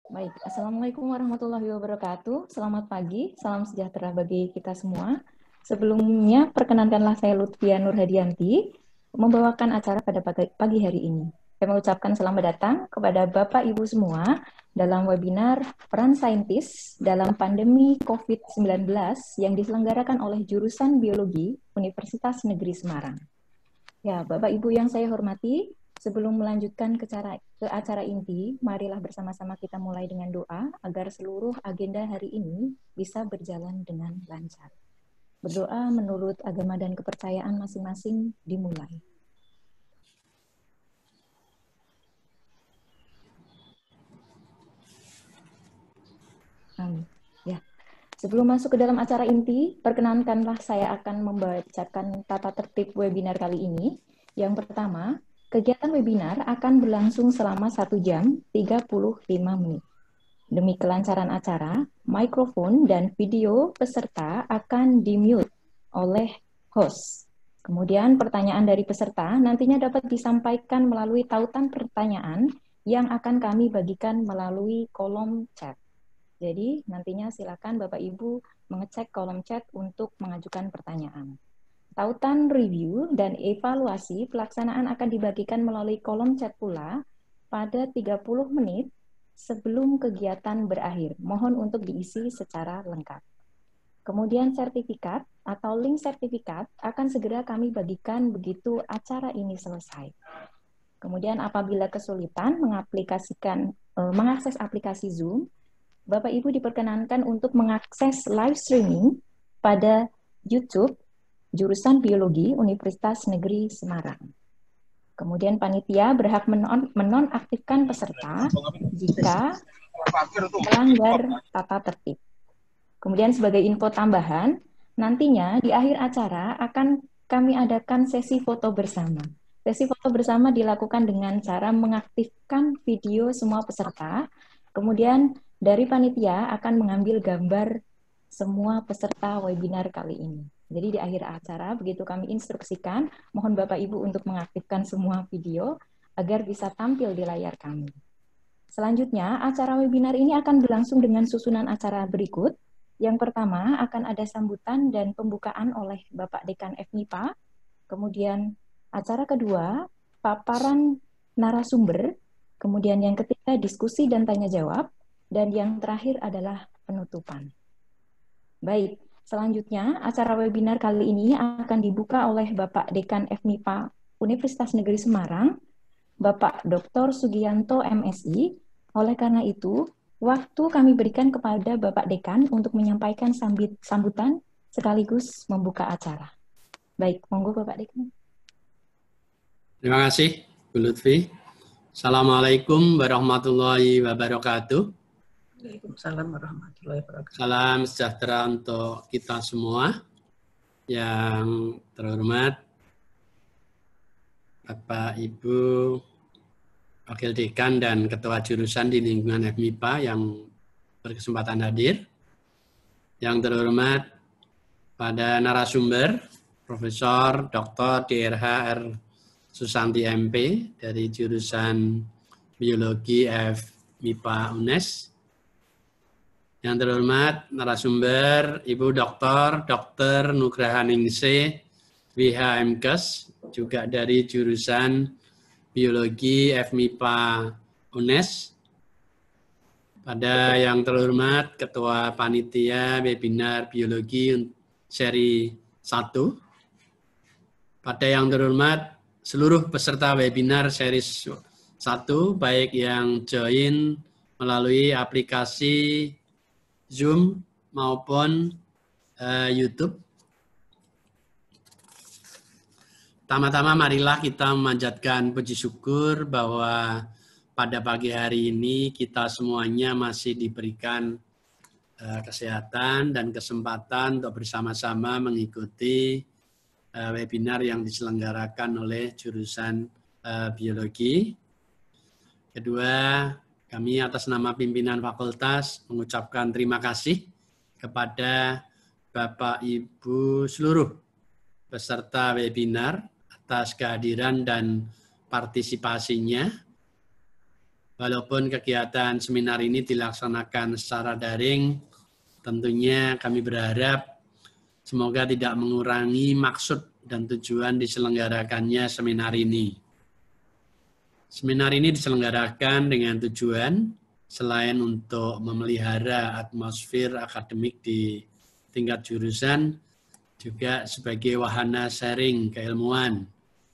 Baik, Assalamualaikum warahmatullahi wabarakatuh. Selamat pagi, salam sejahtera bagi kita semua. Sebelumnya, perkenankanlah saya Lutfia Nurhadianti membawakan acara pada pagi hari ini. Saya mengucapkan selamat datang kepada Bapak Ibu semua dalam webinar Peran Saintis dalam Pandemi COVID-19 yang diselenggarakan oleh jurusan Biologi Universitas Negeri Semarang. Ya, Bapak Ibu yang saya hormati, sebelum melanjutkan ke acara inti, marilah bersama-sama kita mulai dengan doa agar seluruh agenda hari ini bisa berjalan dengan lancar. Berdoa menurut agama dan kepercayaan masing-masing dimulai. Amin. Ya. Sebelum masuk ke dalam acara inti, perkenankanlah saya akan membacakan tata tertib webinar kali ini. Yang pertama, kegiatan webinar akan berlangsung selama 1 jam 35 menit. Demi kelancaran acara, mikrofon dan video peserta akan di-mute oleh host. Kemudian pertanyaan dari peserta nantinya dapat disampaikan melalui tautan pertanyaan yang akan kami bagikan melalui kolom chat. Jadi nantinya silakan Bapak Ibu mengecek kolom chat untuk mengajukan pertanyaan. Tautan review dan evaluasi pelaksanaan akan dibagikan melalui kolom chat pula pada 30 menit sebelum kegiatan berakhir. Mohon untuk diisi secara lengkap. Kemudian sertifikat atau link sertifikat akan segera kami bagikan begitu acara ini selesai. Kemudian apabila kesulitan mengakses aplikasi Zoom, Bapak Ibu diperkenankan untuk mengakses live streaming pada YouTube jurusan Biologi Universitas Negeri Semarang. Kemudian panitia berhak menonaktifkan peserta jika melanggar tata tertib. Kemudian sebagai info tambahan, nantinya di akhir acara akan kami adakan sesi foto bersama. Sesi foto bersama dilakukan dengan cara mengaktifkan video semua peserta, kemudian dari panitia akan mengambil gambar semua peserta webinar kali ini. Jadi di akhir acara, begitu kami instruksikan, mohon Bapak Ibu untuk mengaktifkan semua video agar bisa tampil di layar kami. Selanjutnya, acara webinar ini akan berlangsung dengan susunan acara berikut. Yang pertama akan ada sambutan dan pembukaan oleh Bapak Dekan FMIPA. Kemudian acara kedua, paparan narasumber. Kemudian yang ketiga, diskusi dan tanya jawab. Dan yang terakhir adalah penutupan. Baik, selanjutnya acara webinar kali ini akan dibuka oleh Bapak Dekan FMIPA Universitas Negeri Semarang, Bapak Dr. Sugianto MSI. Oleh karena itu, waktu kami berikan kepada Bapak Dekan untuk menyampaikan sambutan sekaligus membuka acara. Baik, monggo Bapak Dekan. Terima kasih, Bu Lutfi. Assalamualaikum warahmatullahi wabarakatuh. Waalaikumsalam warahmatullahi wabarakatuh. Salam sejahtera untuk kita semua. Yang terhormat Bapak Ibu Wakil Dekan dan Ketua Jurusan di lingkungan FMIPA yang berkesempatan hadir. Yang terhormat pada narasumber Profesor Dr. DRH Susanti MP dari jurusan Biologi FMIPA UNES. Yang terhormat narasumber Ibu Dr. Nugrahaningsih WHMKes, juga dari jurusan Biologi FMIPA UNES. Pada yang terhormat Ketua Panitia Webinar Biologi Seri 1. Pada yang terhormat seluruh peserta webinar seri 1, baik yang join melalui aplikasi Zoom maupun YouTube. Tama-tama marilah kita memanjatkan puji syukur bahwa pada pagi hari ini kita semuanya masih diberikan kesehatan dan kesempatan untuk bersama-sama mengikuti webinar yang diselenggarakan oleh jurusan biologi. Kedua, kami atas nama pimpinan fakultas mengucapkan terima kasih kepada Bapak Ibu seluruh peserta webinar atas kehadiran dan partisipasinya. Walaupun kegiatan seminar ini dilaksanakan secara daring, tentunya kami berharap semoga tidak mengurangi maksud dan tujuan diselenggarakannya seminar ini. Seminar ini diselenggarakan dengan tujuan selain untuk memelihara atmosfer akademik di tingkat jurusan, juga sebagai wahana sharing keilmuan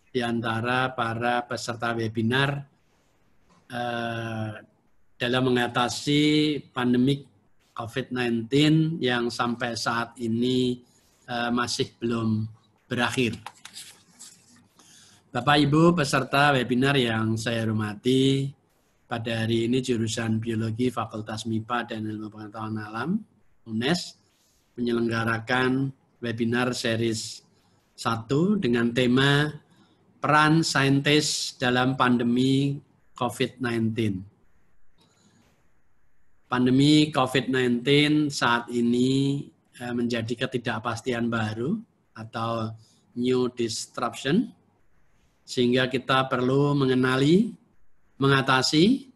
di antara para peserta webinar dalam mengatasi pandemik COVID-19 yang sampai saat ini masih belum berakhir. Bapak Ibu peserta webinar yang saya hormati, pada hari ini jurusan Biologi Fakultas MIPA dan Ilmu Pengetahuan Alam UNES menyelenggarakan webinar series 1 dengan tema Peran Saintis dalam Pandemi COVID-19. Pandemi COVID-19 saat ini menjadi ketidakpastian baru atau new disruption, sehingga kita perlu mengenali, mengatasi,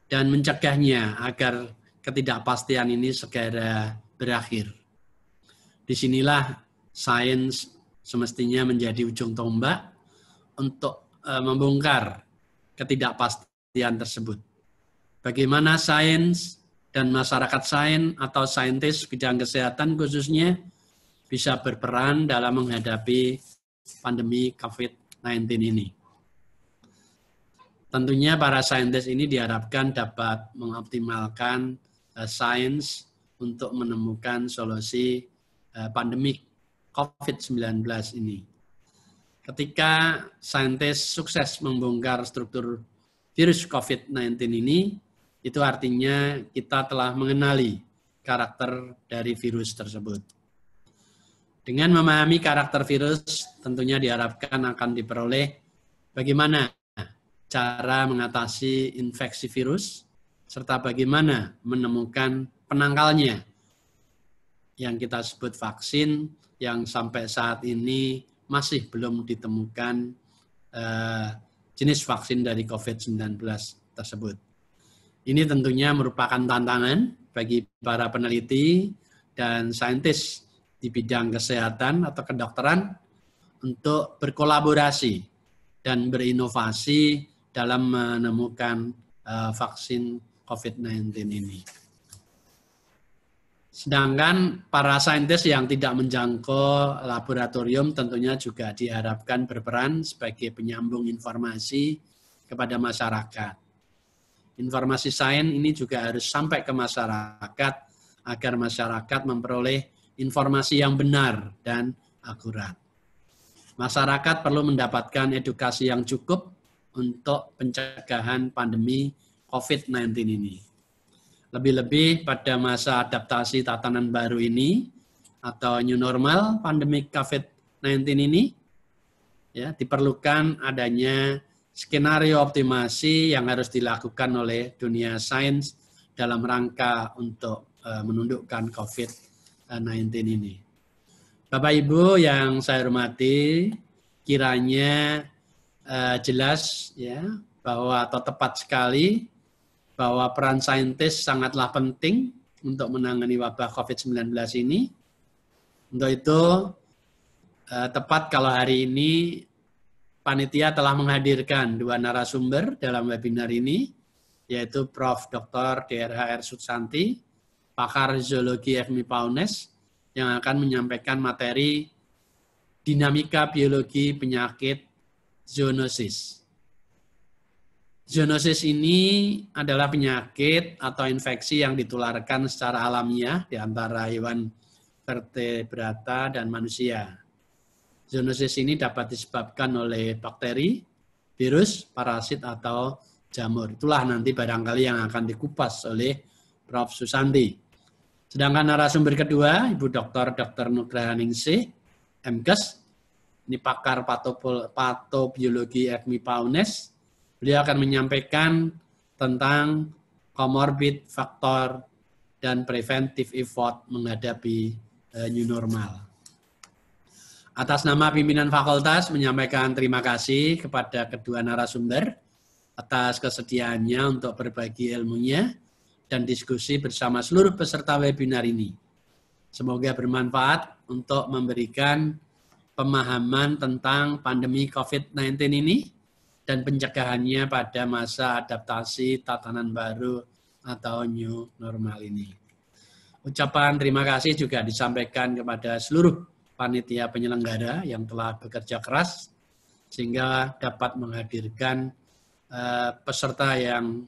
dan mencegahnya agar ketidakpastian ini segera berakhir. Disinilah sains semestinya menjadi ujung tombak untuk membongkar ketidakpastian tersebut. Bagaimana sains dan masyarakat sains atau saintis bidang kesehatan khususnya bisa berperan dalam menghadapi pandemi COVID-19 ini. Tentunya para saintis ini diharapkan dapat mengoptimalkan sains untuk menemukan solusi pandemi COVID-19 ini. Ketika saintis sukses membongkar struktur virus COVID-19 ini, itu artinya kita telah mengenali karakter dari virus tersebut. Dengan memahami karakter virus, tentunya diharapkan akan diperoleh bagaimana cara mengatasi infeksi virus, serta bagaimana menemukan penangkalnya yang kita sebut vaksin, yang sampai saat ini masih belum ditemukan jenis vaksin dari COVID-19 tersebut. Ini tentunya merupakan tantangan bagi para peneliti dan saintis di bidang kesehatan atau kedokteran untuk berkolaborasi dan berinovasi dalam menemukan vaksin COVID-19 ini. Sedangkan para saintis yang tidak menjangkau laboratorium tentunya juga diharapkan berperan sebagai penyambung informasi kepada masyarakat. Informasi sains ini juga harus sampai ke masyarakat agar masyarakat memperoleh informasi yang benar dan akurat. Masyarakat perlu mendapatkan edukasi yang cukup untuk pencegahan pandemi COVID-19 ini. Lebih-lebih pada masa adaptasi tatanan baru ini atau new normal pandemi COVID-19 ini, ya, diperlukan adanya skenario optimasi yang harus dilakukan oleh dunia sains dalam rangka untuk menundukkan COVID-19 ini. Bapak Ibu yang saya hormati, kiranya jelas ya bahwa atau tepat sekali bahwa peran saintis sangatlah penting untuk menangani wabah COVID-19 ini. Untuk itu tepat kalau hari ini panitia telah menghadirkan 2 narasumber dalam webinar ini, yaitu Prof. Dr. DRH.R. Sutsanti, pakar zoologi FMIPA UNES, yang akan menyampaikan materi dinamika biologi penyakit zoonosis. Zoonosis ini adalah penyakit atau infeksi yang ditularkan secara alamiah di antara hewan vertebrata dan manusia. Zoonosis ini dapat disebabkan oleh bakteri, virus, parasit, atau jamur. Itulah nanti barangkali yang akan dikupas oleh Prof. Susanti. Sedangkan narasumber kedua, Ibu Dr. Nugrahaningsih, MKes, ini pakar patobiologi FMIPA UNES. Beliau akan menyampaikan tentang comorbid faktor dan preventive effort menghadapi new normal. Atas nama pimpinan fakultas menyampaikan terima kasih kepada kedua narasumber atas kesediaannya untuk berbagi ilmunya dan diskusi bersama seluruh peserta webinar ini. Semoga bermanfaat untuk memberikan pemahaman tentang pandemi COVID-19 ini dan pencegahannya pada masa adaptasi tatanan baru atau new normal ini. Ucapan terima kasih juga disampaikan kepada seluruh panitia penyelenggara yang telah bekerja keras sehingga dapat menghadirkan peserta yang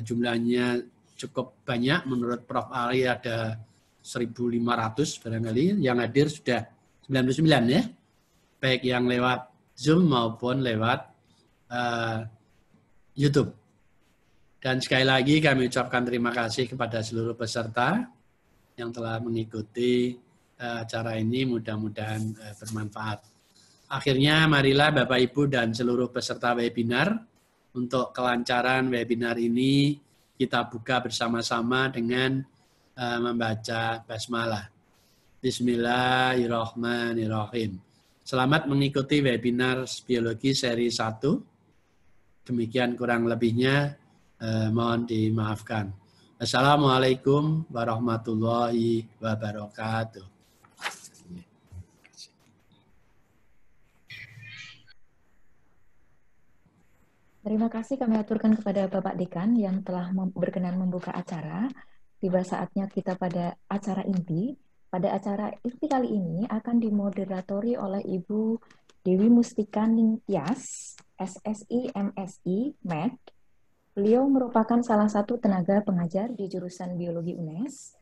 jumlahnya cukup banyak. Menurut Prof. Ali ada 1.500 barangkali, yang hadir sudah 99 ya, baik yang lewat Zoom maupun lewat YouTube. Dan sekali lagi kami ucapkan terima kasih kepada seluruh peserta yang telah mengikuti acara ini, mudah-mudahan bermanfaat. Akhirnya marilah Bapak Ibu dan seluruh peserta webinar, untuk kelancaran webinar ini kita buka bersama-sama dengan membaca basmalah. Bismillahirrahmanirrahim. Selamat mengikuti webinar biologi seri 1. Demikian kurang lebihnya, mohon dimaafkan. Assalamualaikum warahmatullahi wabarakatuh. Terima kasih kami aturkan kepada Bapak Dekan yang telah berkenan membuka acara. Tiba saatnya kita pada acara inti. Pada acara inti kali ini akan dimoderatori oleh Ibu Dewi Mustika Ningtyas, SSI MSI MED. Beliau merupakan salah satu tenaga pengajar di jurusan Biologi UNES,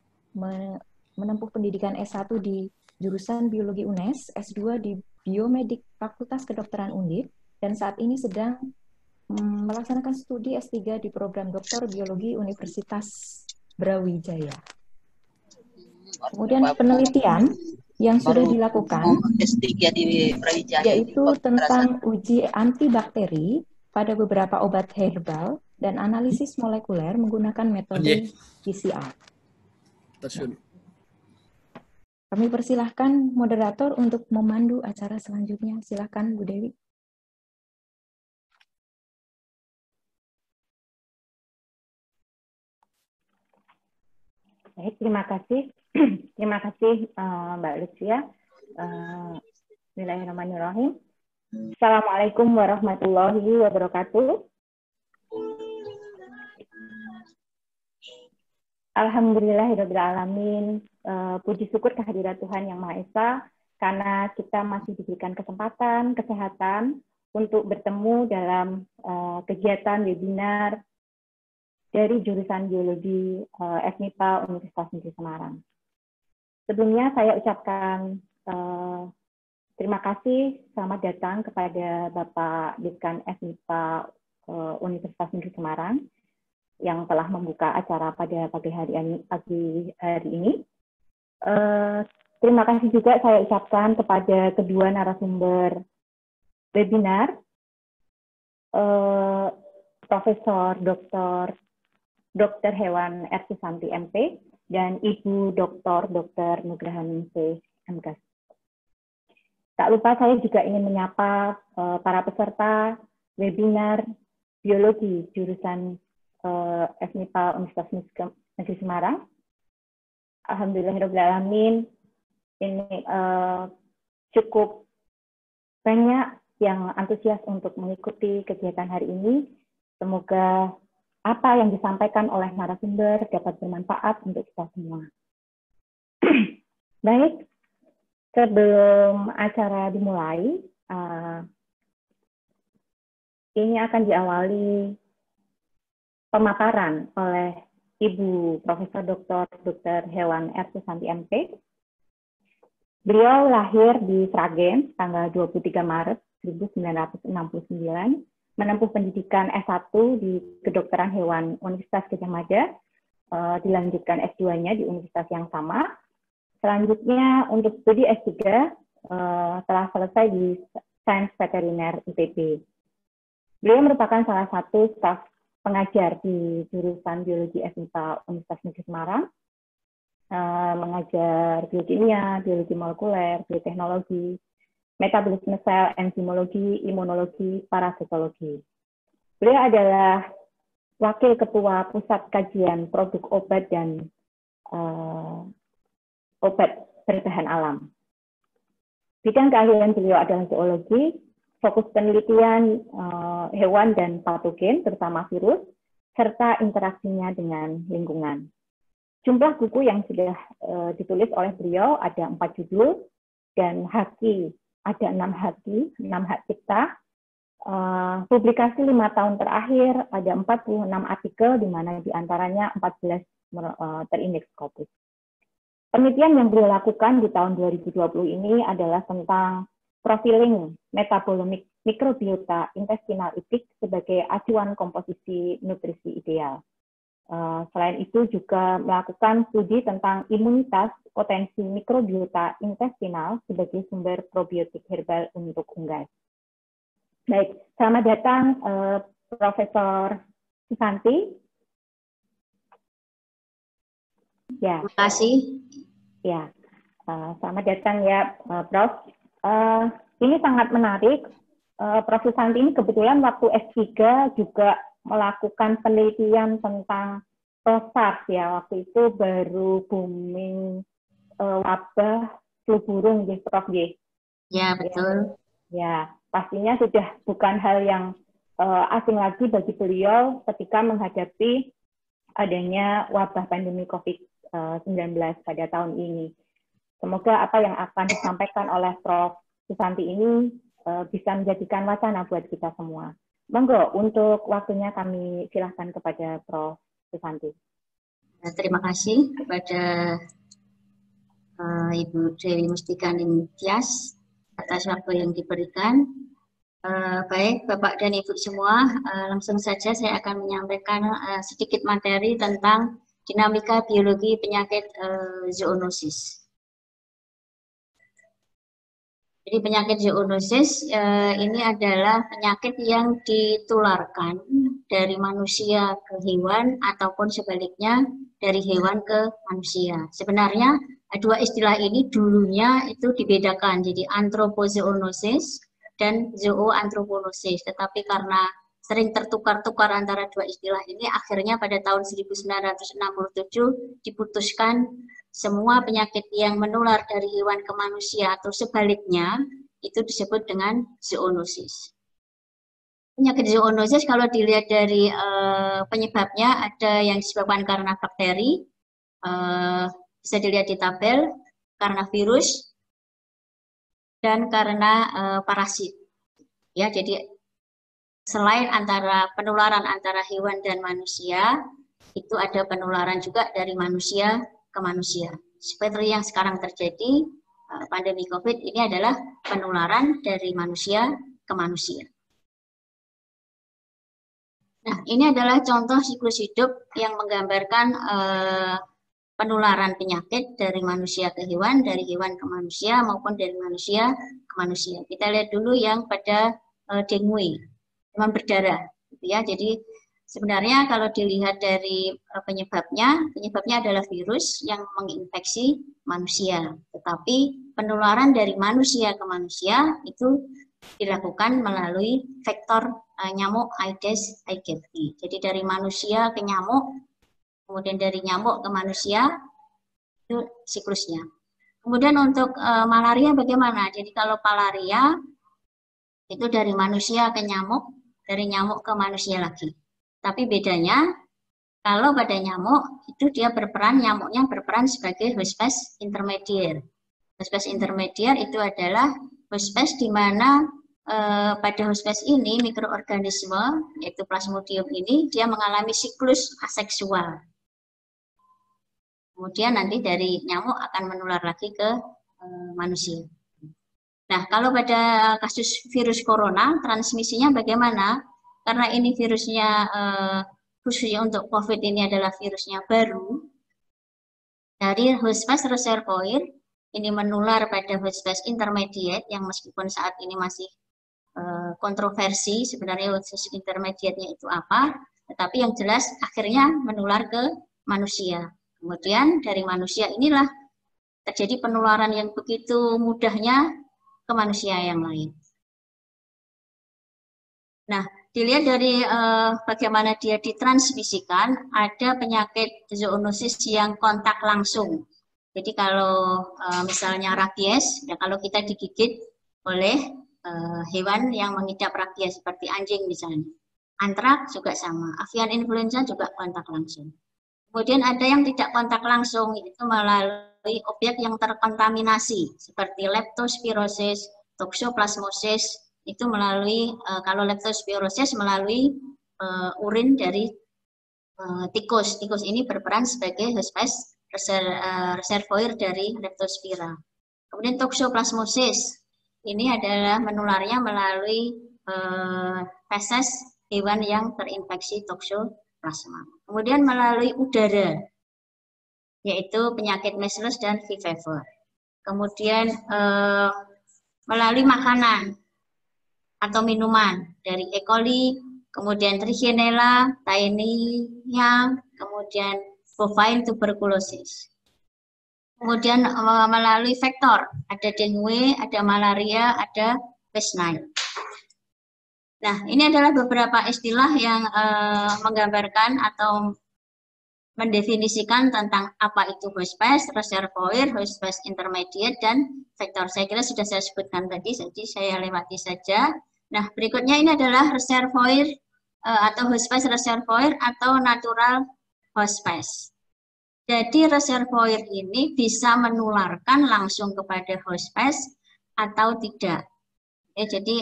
menempuh pendidikan S1 di jurusan Biologi UNES, S2 di Biomedik Fakultas Kedokteran Undip, dan saat ini sedang melaksanakan studi S3 di program Doktor Biologi Universitas Brawijaya. Kemudian penelitian yang sudah dilakukan S3 di Brawijaya yaitu tentang uji antibakteri pada beberapa obat herbal dan analisis molekuler menggunakan metode PCR. Kami persilahkan moderator untuk memandu acara selanjutnya. Silakan Bu Dewi. Baik, terima kasih. Terima kasih Mbak Lucia. Bismillahirrahmanirrahim. Assalamualaikum warahmatullahi wabarakatuh. Alhamdulillahirrahmanirrahim. Puji syukur kehadirat Tuhan Yang Maha Esa karena kita masih diberikan kesempatan, kesehatan untuk bertemu dalam kegiatan webinar dari jurusan Biologi FMIPA Universitas Negeri Semarang. Sebelumnya saya ucapkan terima kasih, selamat datang kepada Bapak Dekan FMIPA Universitas Negeri Semarang yang telah membuka acara pada pagi hari ini. Terima kasih juga saya ucapkan kepada kedua narasumber webinar, Profesor Dr. Hewan R. Susanti MP dan Ibu Dr. Nugraha Ningsih MKes. Tak lupa saya juga ingin menyapa para peserta webinar biologi jurusan FMIPA Universitas Negeri Semarang. Alhamdulillahirrahmanirrahim, ini cukup banyak yang antusias untuk mengikuti kegiatan hari ini. Semoga apa yang disampaikan oleh narasumber dapat bermanfaat untuk kita semua. Baik, sebelum acara dimulai, ini akan diawali pemaparan oleh Ibu Profesor Dr. Hewan R. Susanti MP. Beliau lahir di Sragen tanggal 23 Maret 1969, menempuh pendidikan S1 di Kedokteran Hewan Universitas Gadjah Mada, dilanjutkan S2-nya di universitas yang sama. Selanjutnya untuk studi S3 telah selesai di Sains Veteriner ITB. Beliau merupakan salah satu staf pengajar di jurusan Biologi FMIPA Universitas Negeri Semarang, mengajar biokimia, biologi molekuler, bioteknologi, metabolisme sel, enzimologi, imunologi, parasitologi. Beliau adalah Wakil Ketua Pusat Kajian Produk Obat dan Obat Berbahan Alam. Bidang keahlian beliau adalah zoologi, fokus penelitian hewan dan patogen, terutama virus, serta interaksinya dengan lingkungan. Jumlah buku yang sudah ditulis oleh beliau ada 4 judul, dan haki ada 6 hak cipta. Publikasi 5 tahun terakhir ada 46 artikel, di mana diantaranya 14 terindeks Scopus. Penelitian yang beliau lakukan di tahun 2020 ini adalah tentang profiling metabolomik mikrobiota intestinal ipik sebagai acuan komposisi nutrisi ideal. Selain itu juga melakukan studi tentang imunitas potensi mikrobiota intestinal sebagai sumber probiotik herbal untuk unggas. Baik, selamat datang Profesor Susanti. Ya. Terima kasih. Ya, selamat datang ya, Prof. Ini sangat menarik. Prof. Susanti ini kebetulan waktu S3 juga melakukan penelitian tentang SARS ya. Waktu itu baru booming wabah flu burung, Prof. Ya, betul. Ya, pastinya sudah bukan hal yang asing lagi bagi beliau ketika menghadapi adanya wabah pandemi COVID-19 pada tahun ini. Semoga apa yang akan disampaikan oleh Prof. Susanti ini bisa menjadikan wacana buat kita semua. Monggo, untuk waktunya kami silahkan kepada Prof. Susanti. Terima kasih kepada Ibu Dewi Mustika Ningtyas atas waktu yang diberikan. Baik, Bapak dan Ibu semua, langsung saja saya akan menyampaikan sedikit materi tentang dinamika biologi penyakit zoonosis. Jadi penyakit zoonosis ini adalah penyakit yang ditularkan dari manusia ke hewan ataupun sebaliknya dari hewan ke manusia. Sebenarnya dua istilah ini dulunya itu dibedakan, jadi anthropozoonosis dan zooanthroponosis. Tetapi karena sering tertukar-tukar antara dua istilah ini, akhirnya pada tahun 1967 diputuskan semua penyakit yang menular dari hewan ke manusia atau sebaliknya itu disebut dengan zoonosis. Penyakit zoonosis kalau dilihat dari penyebabnya ada yang disebabkan karena bakteri, bisa dilihat di tabel, karena virus, dan karena parasit. Ya, jadi selain antara penularan antara hewan dan manusia, itu ada penularan juga dari manusia ke manusia. Seperti yang sekarang terjadi, pandemi COVID ini adalah penularan dari manusia ke manusia. Nah, ini adalah contoh siklus hidup yang menggambarkan penularan penyakit dari manusia ke hewan, dari hewan ke manusia, maupun dari manusia ke manusia. Kita lihat dulu yang pada dengue, demam berdarah. Ya, jadi sebenarnya kalau dilihat dari penyebabnya adalah virus yang menginfeksi manusia. Tetapi penularan dari manusia ke manusia itu dilakukan melalui vektor nyamuk Aedes aegypti. Jadi dari manusia ke nyamuk, kemudian dari nyamuk ke manusia, itu siklusnya. Kemudian untuk malaria bagaimana? Jadi kalau malaria itu dari manusia ke nyamuk, dari nyamuk ke manusia lagi. Tapi bedanya, kalau pada nyamuk, itu dia berperan, nyamuknya berperan sebagai host pest intermediate. Host pest intermediate itu adalah host pest di mana pada host pest ini, mikroorganisme, yaitu Plasmodium ini, dia mengalami siklus aseksual. Kemudian nanti dari nyamuk akan menular lagi ke manusia. Nah, kalau pada kasus virus corona, transmisinya bagaimana? Karena ini virusnya, khususnya untuk COVID ini adalah virusnya baru, dari host pest reservoir ini menular pada host pest intermediate, yang meskipun saat ini masih kontroversi sebenarnya host pest intermediate-nya itu apa, tetapi yang jelas akhirnya menular ke manusia. Kemudian dari manusia inilah terjadi penularan yang begitu mudahnya ke manusia yang lain. Nah, dilihat dari bagaimana dia ditransmisikan, ada penyakit zoonosis yang kontak langsung. Jadi kalau misalnya rabies, ya kalau kita digigit oleh hewan yang mengidap rabies seperti anjing misalnya. Antraks juga sama, avian influenza juga kontak langsung. Kemudian ada yang tidak kontak langsung, itu melalui objek yang terkontaminasi seperti leptospirosis, toxoplasmosis, itu melalui kalau leptospirosis melalui urin dari tikus. Tikus ini berperan sebagai host pest reservoir dari leptospira. Kemudian toxoplasmosis ini adalah menularnya melalui feses hewan yang terinfeksi toxoplasma. Kemudian melalui udara, yaitu penyakit measles dan fever. Kemudian melalui makanan atau minuman dari E. coli, kemudian Trichinella, Taenia, kemudian bovine tuberculosis. Kemudian melalui vektor, ada dengue, ada malaria, ada West Nile. Nah, ini adalah beberapa istilah yang menggambarkan atau mendefinisikan tentang apa itu host pest, reservoir, host pest intermediate, dan vektor. Saya kira sudah saya sebutkan tadi, jadi saya lewati saja. Nah, berikutnya ini adalah reservoir atau host pest reservoir atau natural host pest. Jadi reservoir ini bisa menularkan langsung kepada host pest atau tidak. Ya, jadi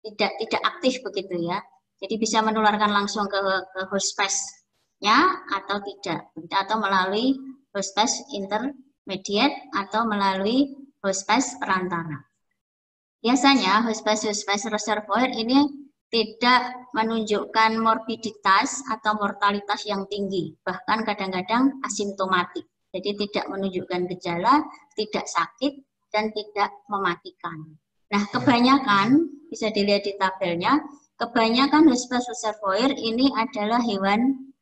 tidak aktif begitu ya. Jadi bisa menularkan langsung ke host pest-nya atau tidak, atau melalui host pest intermediate atau melalui host pest perantara. Biasanya host pest reservoir ini tidak menunjukkan morbiditas atau mortalitas yang tinggi, bahkan kadang-kadang asimptomatik. Jadi tidak menunjukkan gejala, tidak sakit, dan tidak mematikan. Nah, kebanyakan, bisa dilihat di tabelnya, kebanyakan host pest reservoir ini adalah hewan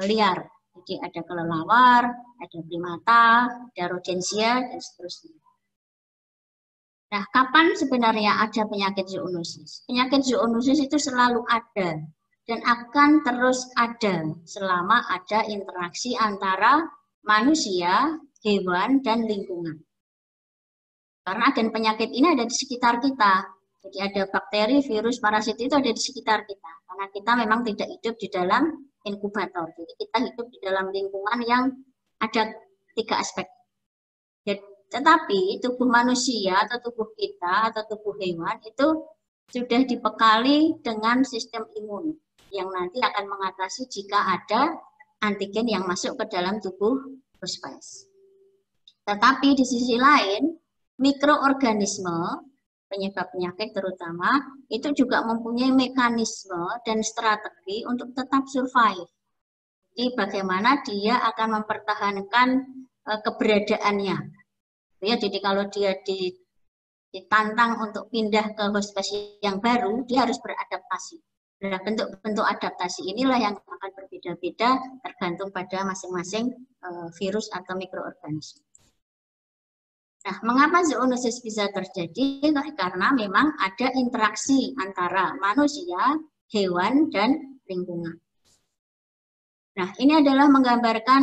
liar. Jadi ada kelelawar, ada primata, ada rodentia, dan seterusnya. Nah, kapan sebenarnya ada penyakit zoonosis? Penyakit zoonosis itu selalu ada dan akan terus ada selama ada interaksi antara manusia, hewan, dan lingkungan. Karena agen penyakit ini ada di sekitar kita. Jadi ada bakteri, virus, parasit itu ada di sekitar kita. Karena kita memang tidak hidup di dalam inkubator. Jadi kita hidup di dalam lingkungan yang ada 3 aspek. Tetapi tubuh manusia atau tubuh kita atau tubuh hewan itu sudah dibekali dengan sistem imun yang nanti akan mengatasi jika ada antigen yang masuk ke dalam tubuh host pest. Tetapi di sisi lain, mikroorganisme penyebab penyakit terutama itu juga mempunyai mekanisme dan strategi untuk tetap survive. Jadi bagaimana dia akan mempertahankan keberadaannya. Ya, jadi kalau dia ditantang untuk pindah ke host pest yang baru, dia harus beradaptasi. Nah, bentuk-bentuk adaptasi inilah yang akan berbeda-beda tergantung pada masing-masing virus atau mikroorganisme. Nah, mengapa zoonosis bisa terjadi? Karena memang ada interaksi antara manusia, hewan, dan lingkungan. Nah, ini adalah menggambarkan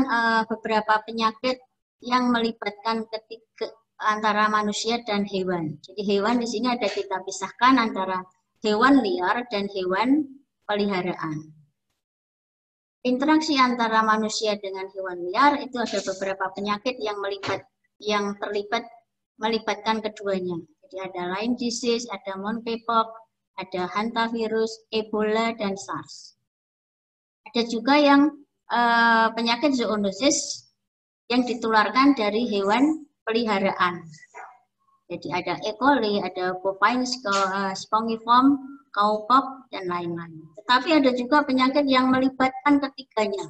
beberapa penyakit yang melibatkan antara manusia dan hewan. Jadi hewan di sini ada kita pisahkan antara hewan liar dan hewan peliharaan. Interaksi antara manusia dengan hewan liar itu ada beberapa penyakit yang melibatkan keduanya. Jadi ada Lyme disease, ada monkeypox, ada hantavirus, Ebola, dan SARS. Ada juga yang penyakit zoonosis yang ditularkan dari hewan peliharaan. Jadi ada E. coli, ada bovine spongiform, cowpox, dan lain-lain. Tetapi ada juga penyakit yang melibatkan ketiganya.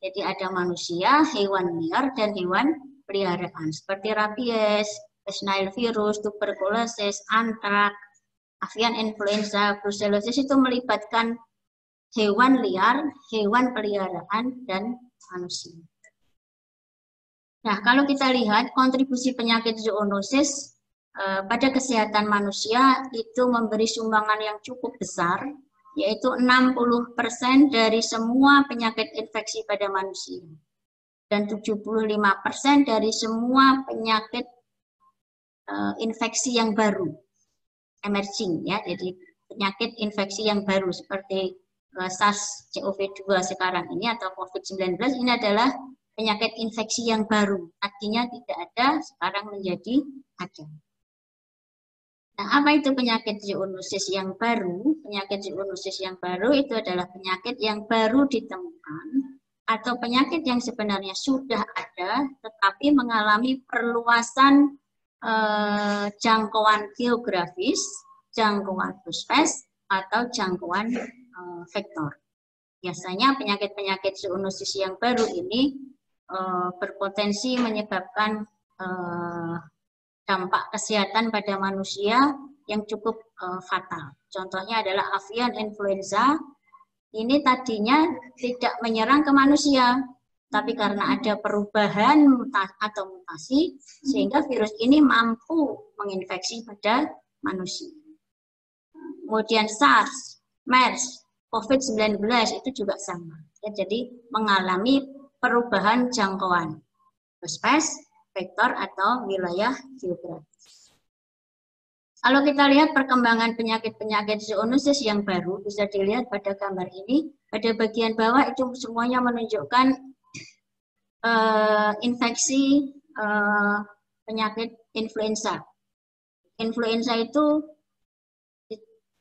Jadi ada manusia, hewan liar, dan hewan peliharaan. Seperti rabies, West Nile virus, tuberkulosis, antraks, avian influenza, brucellosis itu melibatkan hewan liar, hewan peliharaan, dan manusia. Nah, kalau kita lihat kontribusi penyakit zoonosis pada kesehatan manusia itu memberi sumbangan yang cukup besar, yaitu 60% dari semua penyakit infeksi pada manusia dan 75% dari semua penyakit infeksi yang baru, emerging ya, jadi penyakit infeksi yang baru seperti SARS-CoV-2 sekarang ini atau COVID-19 ini adalah penyakit infeksi yang baru, artinya tidak ada, sekarang menjadi ada. Nah, apa itu penyakit zoonosis yang baru? Penyakit zoonosis yang baru itu adalah penyakit yang baru ditemukan atau penyakit yang sebenarnya sudah ada tetapi mengalami perluasan jangkauan geografis, jangkauan puspes, atau jangkauan vektor. Biasanya penyakit-penyakit zoonosis yang baru ini berpotensi menyebabkan dampak kesehatan pada manusia yang cukup fatal. Contohnya adalah avian influenza. Ini tadinya tidak menyerang ke manusia, tapi karena ada perubahan atau mutasi, sehingga virus ini mampu menginfeksi pada manusia. Kemudian SARS, MERS, COVID-19 itu juga sama. Ya, jadi mengalami perubahan jangkauan puspes, vektor atau wilayah geografis. Kalau kita lihat perkembangan penyakit-penyakit zoonosis yang baru, bisa dilihat pada gambar ini. Pada bagian bawah itu semuanya menunjukkan infeksi penyakit influenza. Influenza itu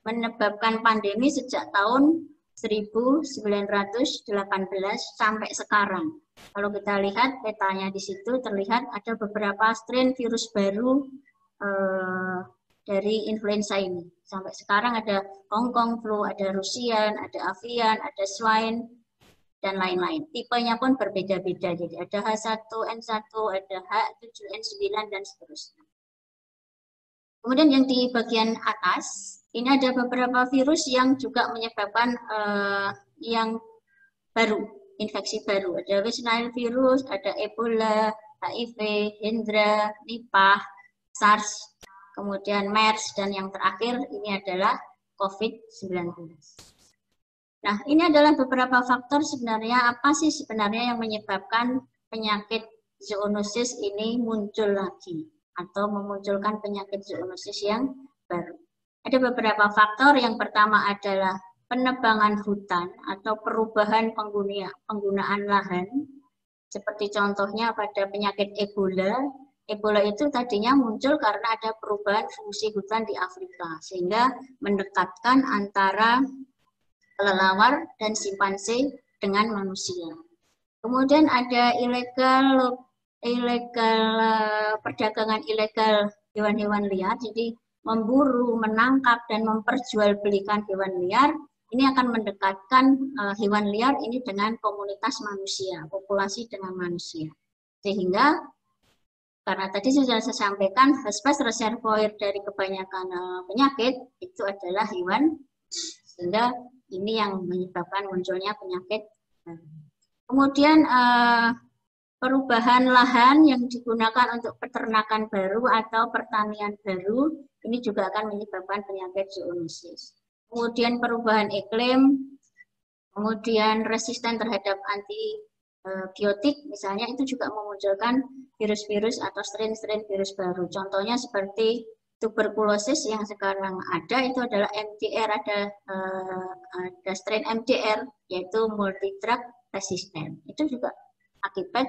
menyebabkan pandemi sejak tahun 1918 sampai sekarang. Kalau kita lihat petanya di situ terlihat ada beberapa strain virus baru dari influenza ini. Sampai sekarang ada Hong Kong flu, ada Rusian, ada avian, ada swine, dan lain-lain. Tipenya pun berbeda-beda. Jadi ada H1N1, ada H7N9, dan seterusnya. Kemudian yang di bagian atas, ini ada beberapa virus yang juga menyebabkan yang baru, infeksi baru. Ada West Nile virus, ada Ebola, HIV, Hendra, Nipah, SARS, kemudian MERS, dan yang terakhir ini adalah COVID-19. Nah, ini adalah beberapa faktor sebenarnya, apa sih sebenarnya yang menyebabkan penyakit zoonosis ini muncul lagi, atau memunculkan penyakit zoonosis yang baru. Ada beberapa faktor. Yang pertama adalah penebangan hutan atau perubahan penggunaan lahan. Seperti contohnya pada penyakit Ebola. Ebola itu tadinya muncul karena ada perubahan fungsi hutan di Afrika, sehingga mendekatkan antara kelelawar dan simpanse dengan manusia. Kemudian ada perdagangan ilegal hewan-hewan liar, jadi memburu, menangkap, dan memperjualbelikan hewan liar, ini akan mendekatkan hewan liar ini dengan komunitas manusia, populasi dengan manusia. Sehingga, karena tadi sudah saya sampaikan, host reservoir dari kebanyakan penyakit itu adalah hewan, sehingga ini yang menyebabkan munculnya penyakit. Kemudian perubahan lahan yang digunakan untuk peternakan baru atau pertanian baru, ini juga akan menyebabkan penyakit zoonosis. Kemudian perubahan iklim, kemudian resisten terhadap antibiotik, misalnya itu juga memunculkan virus-virus atau strain-strain virus baru. Contohnya seperti tuberkulosis yang sekarang ada, itu adalah MDR, ada strain MDR, yaitu multi-drug resistant. Itu juga akibat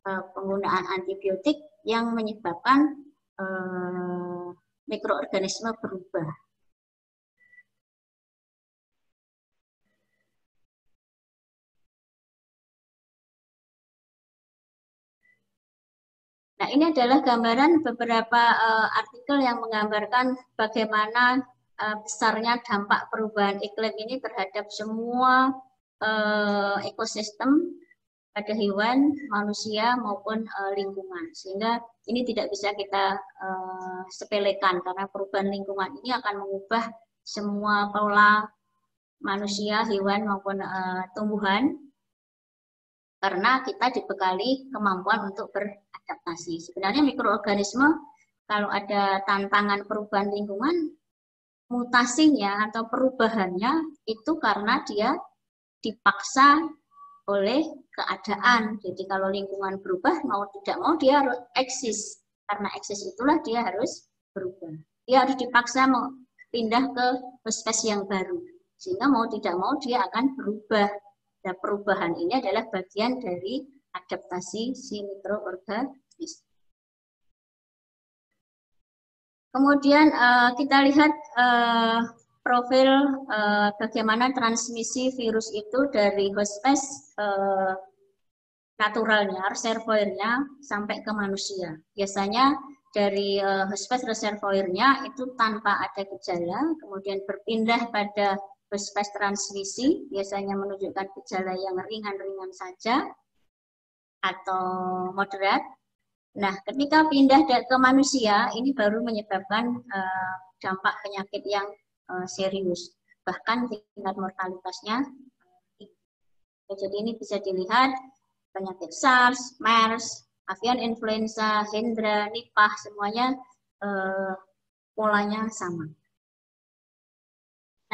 penggunaan antibiotik yang menyebabkan mikroorganisme berubah. Nah, ini adalah gambaran beberapa artikel yang menggambarkan bagaimana besarnya dampak perubahan iklim ini terhadap semua ekosistem pada hewan, manusia, maupun lingkungan. Sehingga ini tidak bisa kita sepelekan, karena perubahan lingkungan ini akan mengubah semua pola manusia, hewan, maupun tumbuhan, karena kita dibekali kemampuan untuk beradaptasi. Sebenarnya mikroorganisme kalau ada tantangan perubahan lingkungan, mutasinya atau perubahannya itu karena dia dipaksa oleh keadaan. Jadi kalau lingkungan berubah, mau tidak mau dia harus eksis. Karena eksis itulah dia harus berubah. Dia harus dipaksa mau pindah ke spesies yang baru. Sehingga mau tidak mau dia akan berubah. Dan perubahan ini adalah bagian dari adaptasi si mikroorganisme. Kemudian kita lihat profil bagaimana transmisi virus itu dari host spesies naturalnya, reservoirnya sampai ke manusia. Biasanya dari host spesies reservoirnya itu tanpa ada gejala, kemudian berpindah pada host spesies transmisi, biasanya menunjukkan gejala yang ringan-ringan saja atau moderat. Nah, ketika pindah ke manusia, ini baru menyebabkan dampak penyakit yang serius. Bahkan tingkat mortalitasnya tinggi. Jadi ini bisa dilihat penyakit SARS, MERS, avian influenza, Hendra, Nipah, semuanya polanya sama.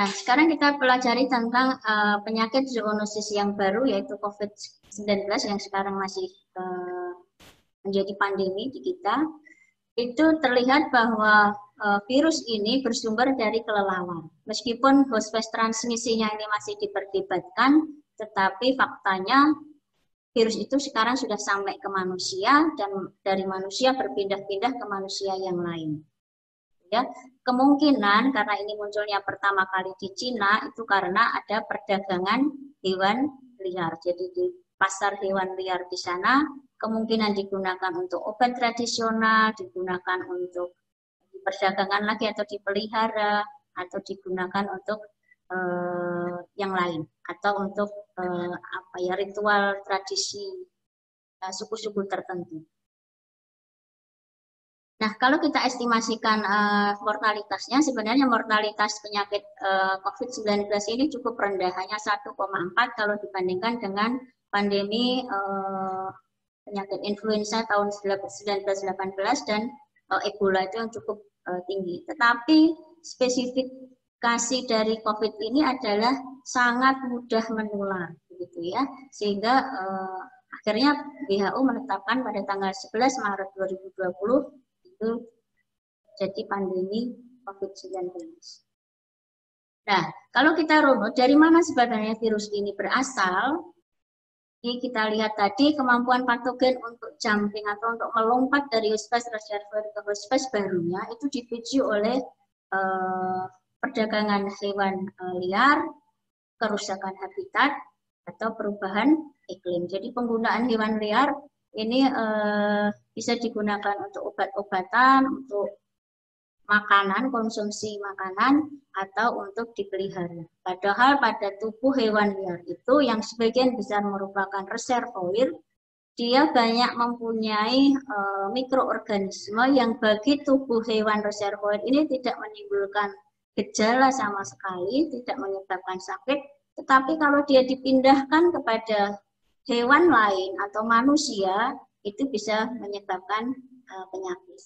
Nah, sekarang kita pelajari tentang penyakit zoonosis yang baru, yaitu COVID-19 yang sekarang masih menjadi pandemi di kita. Itu terlihat bahwa virus ini bersumber dari kelelawar. Meskipun host spesies transmisinya ini masih diperdebatkan, tetapi faktanya virus itu sekarang sudah sampai ke manusia dan dari manusia berpindah-pindah ke manusia yang lain. Ya, kemungkinan karena ini munculnya pertama kali di Cina itu karena ada perdagangan hewan liar. Jadi di pasar hewan liar di sana kemungkinan digunakan untuk obat tradisional, digunakan untuk diperdagangkan lagi atau dipelihara, atau digunakan untuk yang lain, atau untuk ritual tradisi suku-suku tertentu. Nah, kalau kita estimasikan mortalitasnya, sebenarnya mortalitas penyakit COVID-19 ini cukup rendah, hanya 1,4 kalau dibandingkan dengan pandemi penyakit influenza tahun 1918 dan Ebola itu yang cukup tinggi. Tetapi spesifikasi dari COVID ini adalah sangat mudah menular, begitu ya. Sehingga akhirnya WHO menetapkan pada tanggal 11 Maret 2020 itu jadi pandemi COVID-19. Nah, kalau kita runut dari mana sebenarnya virus ini berasal? Ini kita lihat tadi kemampuan patogen untuk jumping atau untuk melompat dari host spesies reservoir ke host spesies barunya itu dipicu oleh perdagangan hewan liar, kerusakan habitat, atau perubahan iklim. Jadi penggunaan hewan liar ini bisa digunakan untuk obat-obatan, untuk makanan, konsumsi makanan, atau untuk dipelihara. Padahal pada tubuh hewan liar itu yang sebagian besar merupakan reservoir, dia banyak mempunyai mikroorganisme yang bagi tubuh hewan reservoir ini tidak menimbulkan gejala sama sekali, tidak menyebabkan sakit, tetapi kalau dia dipindahkan kepada hewan lain atau manusia, itu bisa menyebabkan penyakit.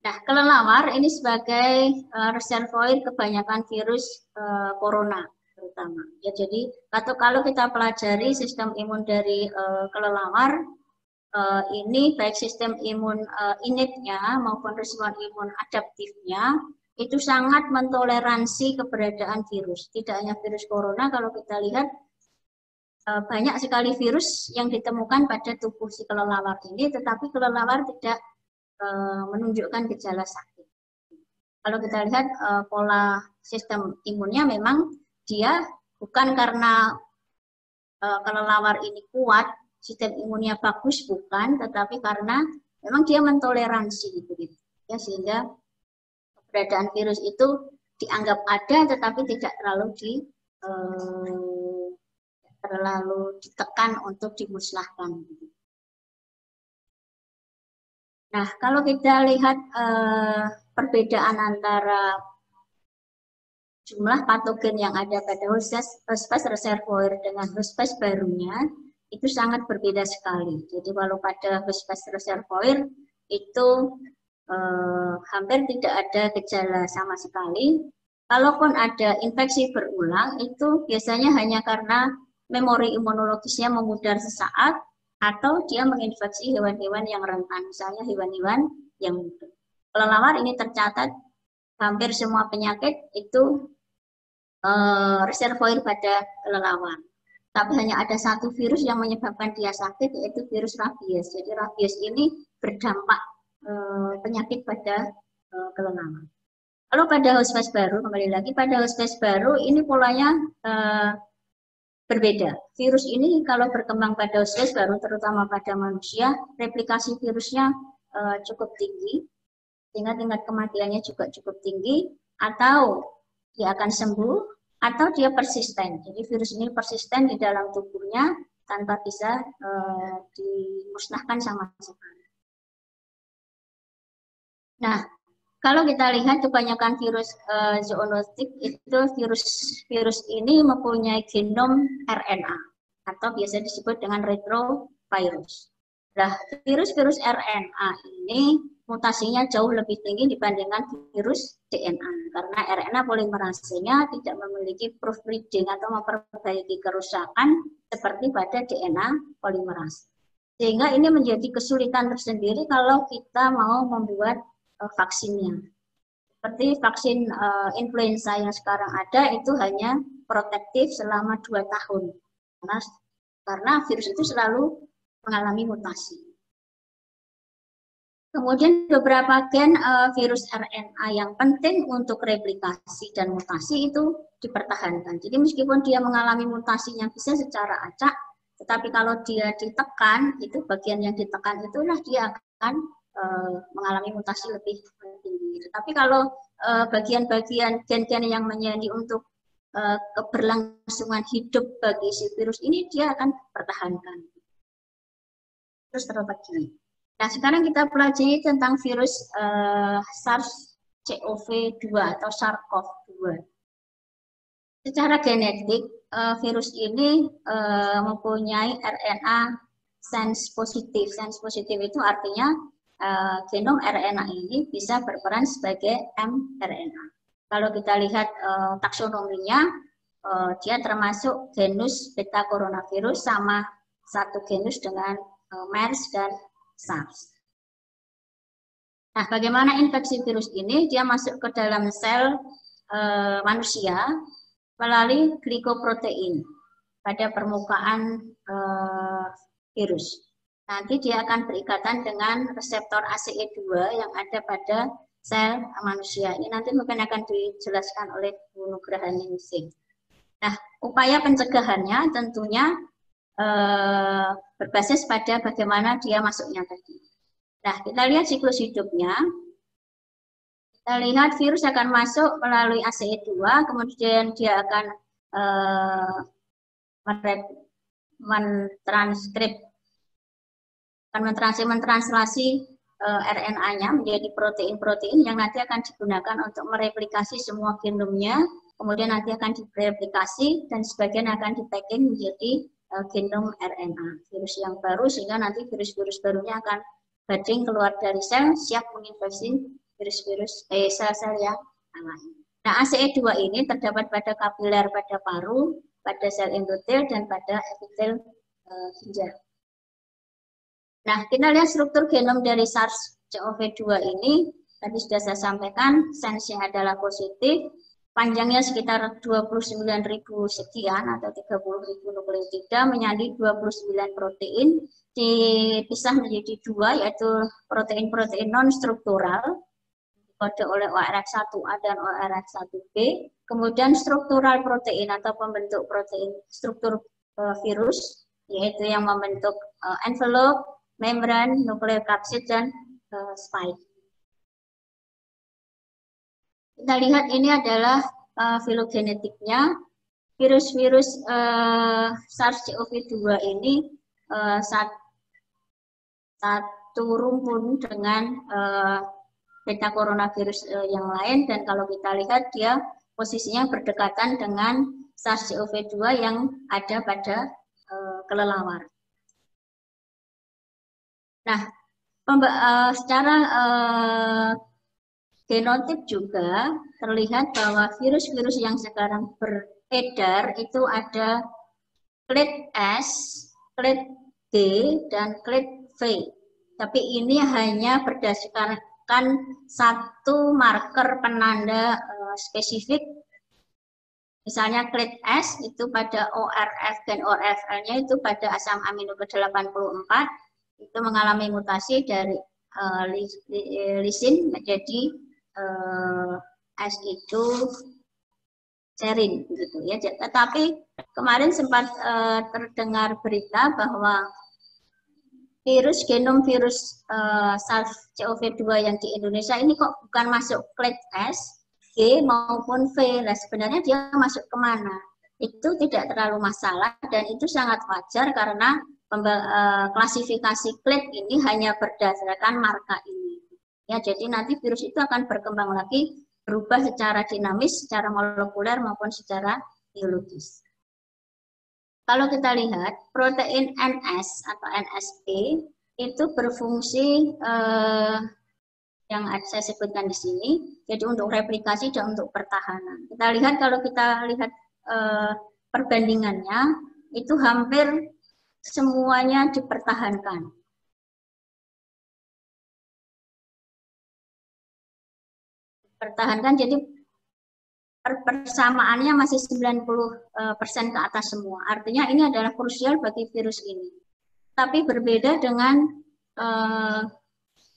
Nah, kelelawar ini sebagai reservoir kebanyakan virus corona terutama. Ya, jadi kalau kita pelajari sistem imun dari kelelawar, ini baik sistem imun innate-nya maupun respon imun adaptifnya itu sangat mentoleransi keberadaan virus. Tidak hanya virus corona, kalau kita lihat banyak sekali virus yang ditemukan pada tubuh si kelelawar ini, tetapi kelelawar tidak menunjukkan gejala sakit. Kalau kita lihat pola sistem imunnya memang dia bukan karena kelelawar ini kuat, sistem imunnya bagus, bukan, tetapi karena memang dia mentoleransi gitu. Ya, sehingga keberadaan virus itu dianggap ada tetapi tidak terlalu ditekan untuk dimusnahkan. Nah, kalau kita lihat perbedaan antara jumlah patogen yang ada pada host spesies reservoir dengan host spesies barunya, itu sangat berbeda sekali. Jadi kalau pada host spesies reservoir itu hampir tidak ada gejala sama sekali. Kalaupun ada infeksi berulang, itu biasanya hanya karena memori imunologisnya memudar sesaat, atau dia menginfeksi hewan-hewan yang rentan, misalnya hewan-hewan yang muda. Kelelawar ini tercatat hampir semua penyakit itu reservoir pada kelelawar. Tapi hanya ada satu virus yang menyebabkan dia sakit, yaitu virus rabies. Jadi rabies ini berdampak penyakit pada kelelawar. Lalu pada hospes baru, kembali lagi pada hospes baru ini polanya berbeda. Virus ini kalau berkembang pada hospes baru, terutama pada manusia, replikasi virusnya cukup tinggi, sehingga tingkat kematiannya juga cukup tinggi, atau dia akan sembuh, atau dia persisten. Jadi virus ini persisten di dalam tubuhnya tanpa bisa dimusnahkan sama sekali. Nah, kalau kita lihat kebanyakan virus zoonotik itu virus ini mempunyai genom RNA atau biasa disebut dengan retrovirus. Nah, virus-virus RNA ini mutasinya jauh lebih tinggi dibandingkan virus DNA karena RNA polimerasenya tidak memiliki proofreading atau memperbaiki kerusakan seperti pada DNA polimerase. Sehingga ini menjadi kesulitan tersendiri kalau kita mau membuat vaksinnya. Seperti vaksin influenza yang sekarang ada itu hanya protektif selama 2 tahun. Karena virus itu selalu mengalami mutasi. Kemudian beberapa gen virus RNA yang penting untuk replikasi dan mutasi itu dipertahankan. Jadi meskipun dia mengalami mutasinya bisa secara acak, tetapi kalau dia ditekan, itu bagian yang ditekan itulah dia akan mengalami mutasi lebih tinggi. Tapi kalau bagian-bagian gen-gen yang menjadi untuk keberlangsungan hidup bagi si virus ini dia akan pertahankan. Terus terlebih. Nah, sekarang kita pelajari tentang virus SARS-CoV-2 atau SARS-CoV-2. Secara genetik, virus ini mempunyai RNA sense positif. Sense positif itu artinya genom RNA ini bisa berperan sebagai mRNA. Kalau kita lihat taksonominya, dia termasuk genus beta coronavirus sama satu genus dengan MERS dan SARS. Nah, bagaimana infeksi virus ini? Dia masuk ke dalam sel manusia melalui glikoprotein pada permukaan virus. Nanti dia akan berikatan dengan reseptor ACE2 yang ada pada sel manusia. Ini nanti mungkin akan dijelaskan oleh Bu Nugrahaningsih. Nah, upaya pencegahannya tentunya berbasis pada bagaimana dia masuknya tadi. Nah, kita lihat siklus hidupnya. Kita lihat virus akan masuk melalui ACE2, kemudian dia akan mentranslasi RNA-nya menjadi protein-protein yang nanti akan digunakan untuk mereplikasi semua genomnya, kemudian nanti akan direplikasi dan sebagian akan di-packing menjadi genom RNA, virus yang baru, sehingga nanti virus-virus barunya akan bading keluar dari sel, siap menginfeksi virus-virus sel-sel yang lain. Nah, ACE2 ini terdapat pada kapiler pada paru, pada sel endotel, dan pada epitel ginjal. Nah, kita lihat struktur genom dari SARS-CoV-2 ini, tadi sudah saya sampaikan, sense-nya adalah positif, panjangnya sekitar 29.000 sekian atau 30.000 nukleotida, menyandi 29 protein, dipisah menjadi 2, yaitu protein-protein non-struktural, dikode oleh ORF1A dan ORF1B, kemudian struktural protein atau pembentuk protein struktur virus, yaitu yang membentuk envelope, membran, nukleokapsid, dan spike. Kita lihat ini adalah filogenetiknya. Virus-virus SARS-CoV-2 ini satu rumpun dengan beta coronavirus yang lain, dan kalau kita lihat dia posisinya berdekatan dengan SARS-CoV-2 yang ada pada kelelawar. Nah, Secara genotip juga terlihat bahwa virus-virus yang sekarang beredar itu ada clade S, clade D, dan clade V. Tapi ini hanya berdasarkan satu marker penanda spesifik. Misalnya clade S itu pada ORF dan ORFL-nya itu pada asam amino ke-84 itu mengalami mutasi dari lisin menjadi S itu serin gitu ya. Tetapi kemarin sempat terdengar berita bahwa genom virus SARS-CoV-2 yang di Indonesia ini kok bukan masuk clade S, G maupun V. Nah, sebenarnya dia masuk kemana? Itu tidak terlalu masalah dan itu sangat wajar karena klasifikasi clade ini hanya berdasarkan marka ini. Ya, jadi nanti virus itu akan berkembang lagi, berubah secara dinamis, secara molekuler maupun secara biologis. Kalau kita lihat protein NS atau NSP itu berfungsi yang saya sebutkan di sini, jadi untuk replikasi dan untuk pertahanan. Kita lihat kalau kita lihat perbandingannya itu hampir semuanya dipertahankan. Jadi persamaannya masih 90% ke atas semua. Artinya ini adalah krusial bagi virus ini. Tapi berbeda dengan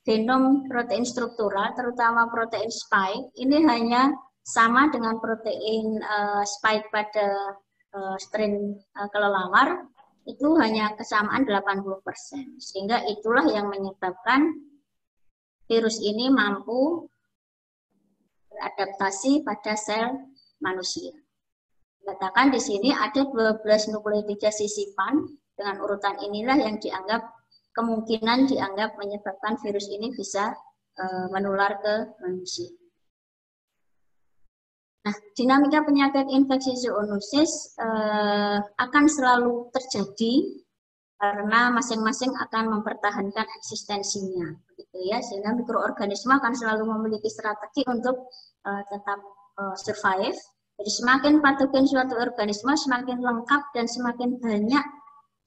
genom protein struktural, terutama protein spike, ini hanya sama dengan protein spike pada strain kelelawar, itu hanya kesamaan 80%. Sehingga itulah yang menyebabkan virus ini mampu beradaptasi pada sel manusia. Dikatakan di sini ada 12 nukleotida sisipan, dengan urutan inilah yang kemungkinan dianggap menyebabkan virus ini bisa menular ke manusia. Nah, dinamika penyakit infeksi zoonosis akan selalu terjadi karena masing-masing akan mempertahankan eksistensinya, begitu ya, sehingga mikroorganisme akan selalu memiliki strategi untuk tetap survive. Jadi semakin patogen suatu organisme, semakin lengkap dan semakin banyak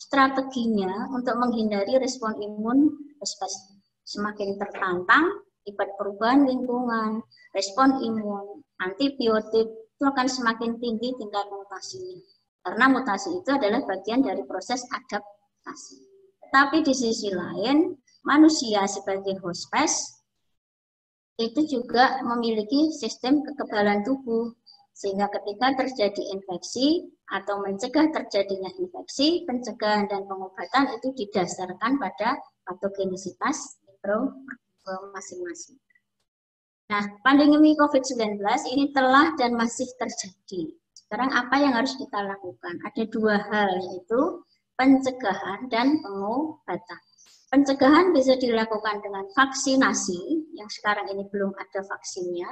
strateginya untuk menghindari respon imun spesifik. Semakin tertantang akibat perubahan lingkungan, respon imun, antibiotik, itu akan semakin tinggi tingkat mutasinya. Karena mutasi itu adalah bagian dari proses adaptasi. Tapi di sisi lain, manusia sebagai host pest itu juga memiliki sistem kekebalan tubuh. Sehingga ketika terjadi infeksi atau mencegah terjadinya infeksi, pencegahan dan pengobatan itu didasarkan pada patogenisitas mikroorganisme masing-masing. Nah, pandemi COVID-19 ini telah dan masih terjadi. Sekarang apa yang harus kita lakukan? Ada dua hal, yaitu pencegahan dan pengobatan. Pencegahan bisa dilakukan dengan vaksinasi, yang sekarang ini belum ada vaksinnya.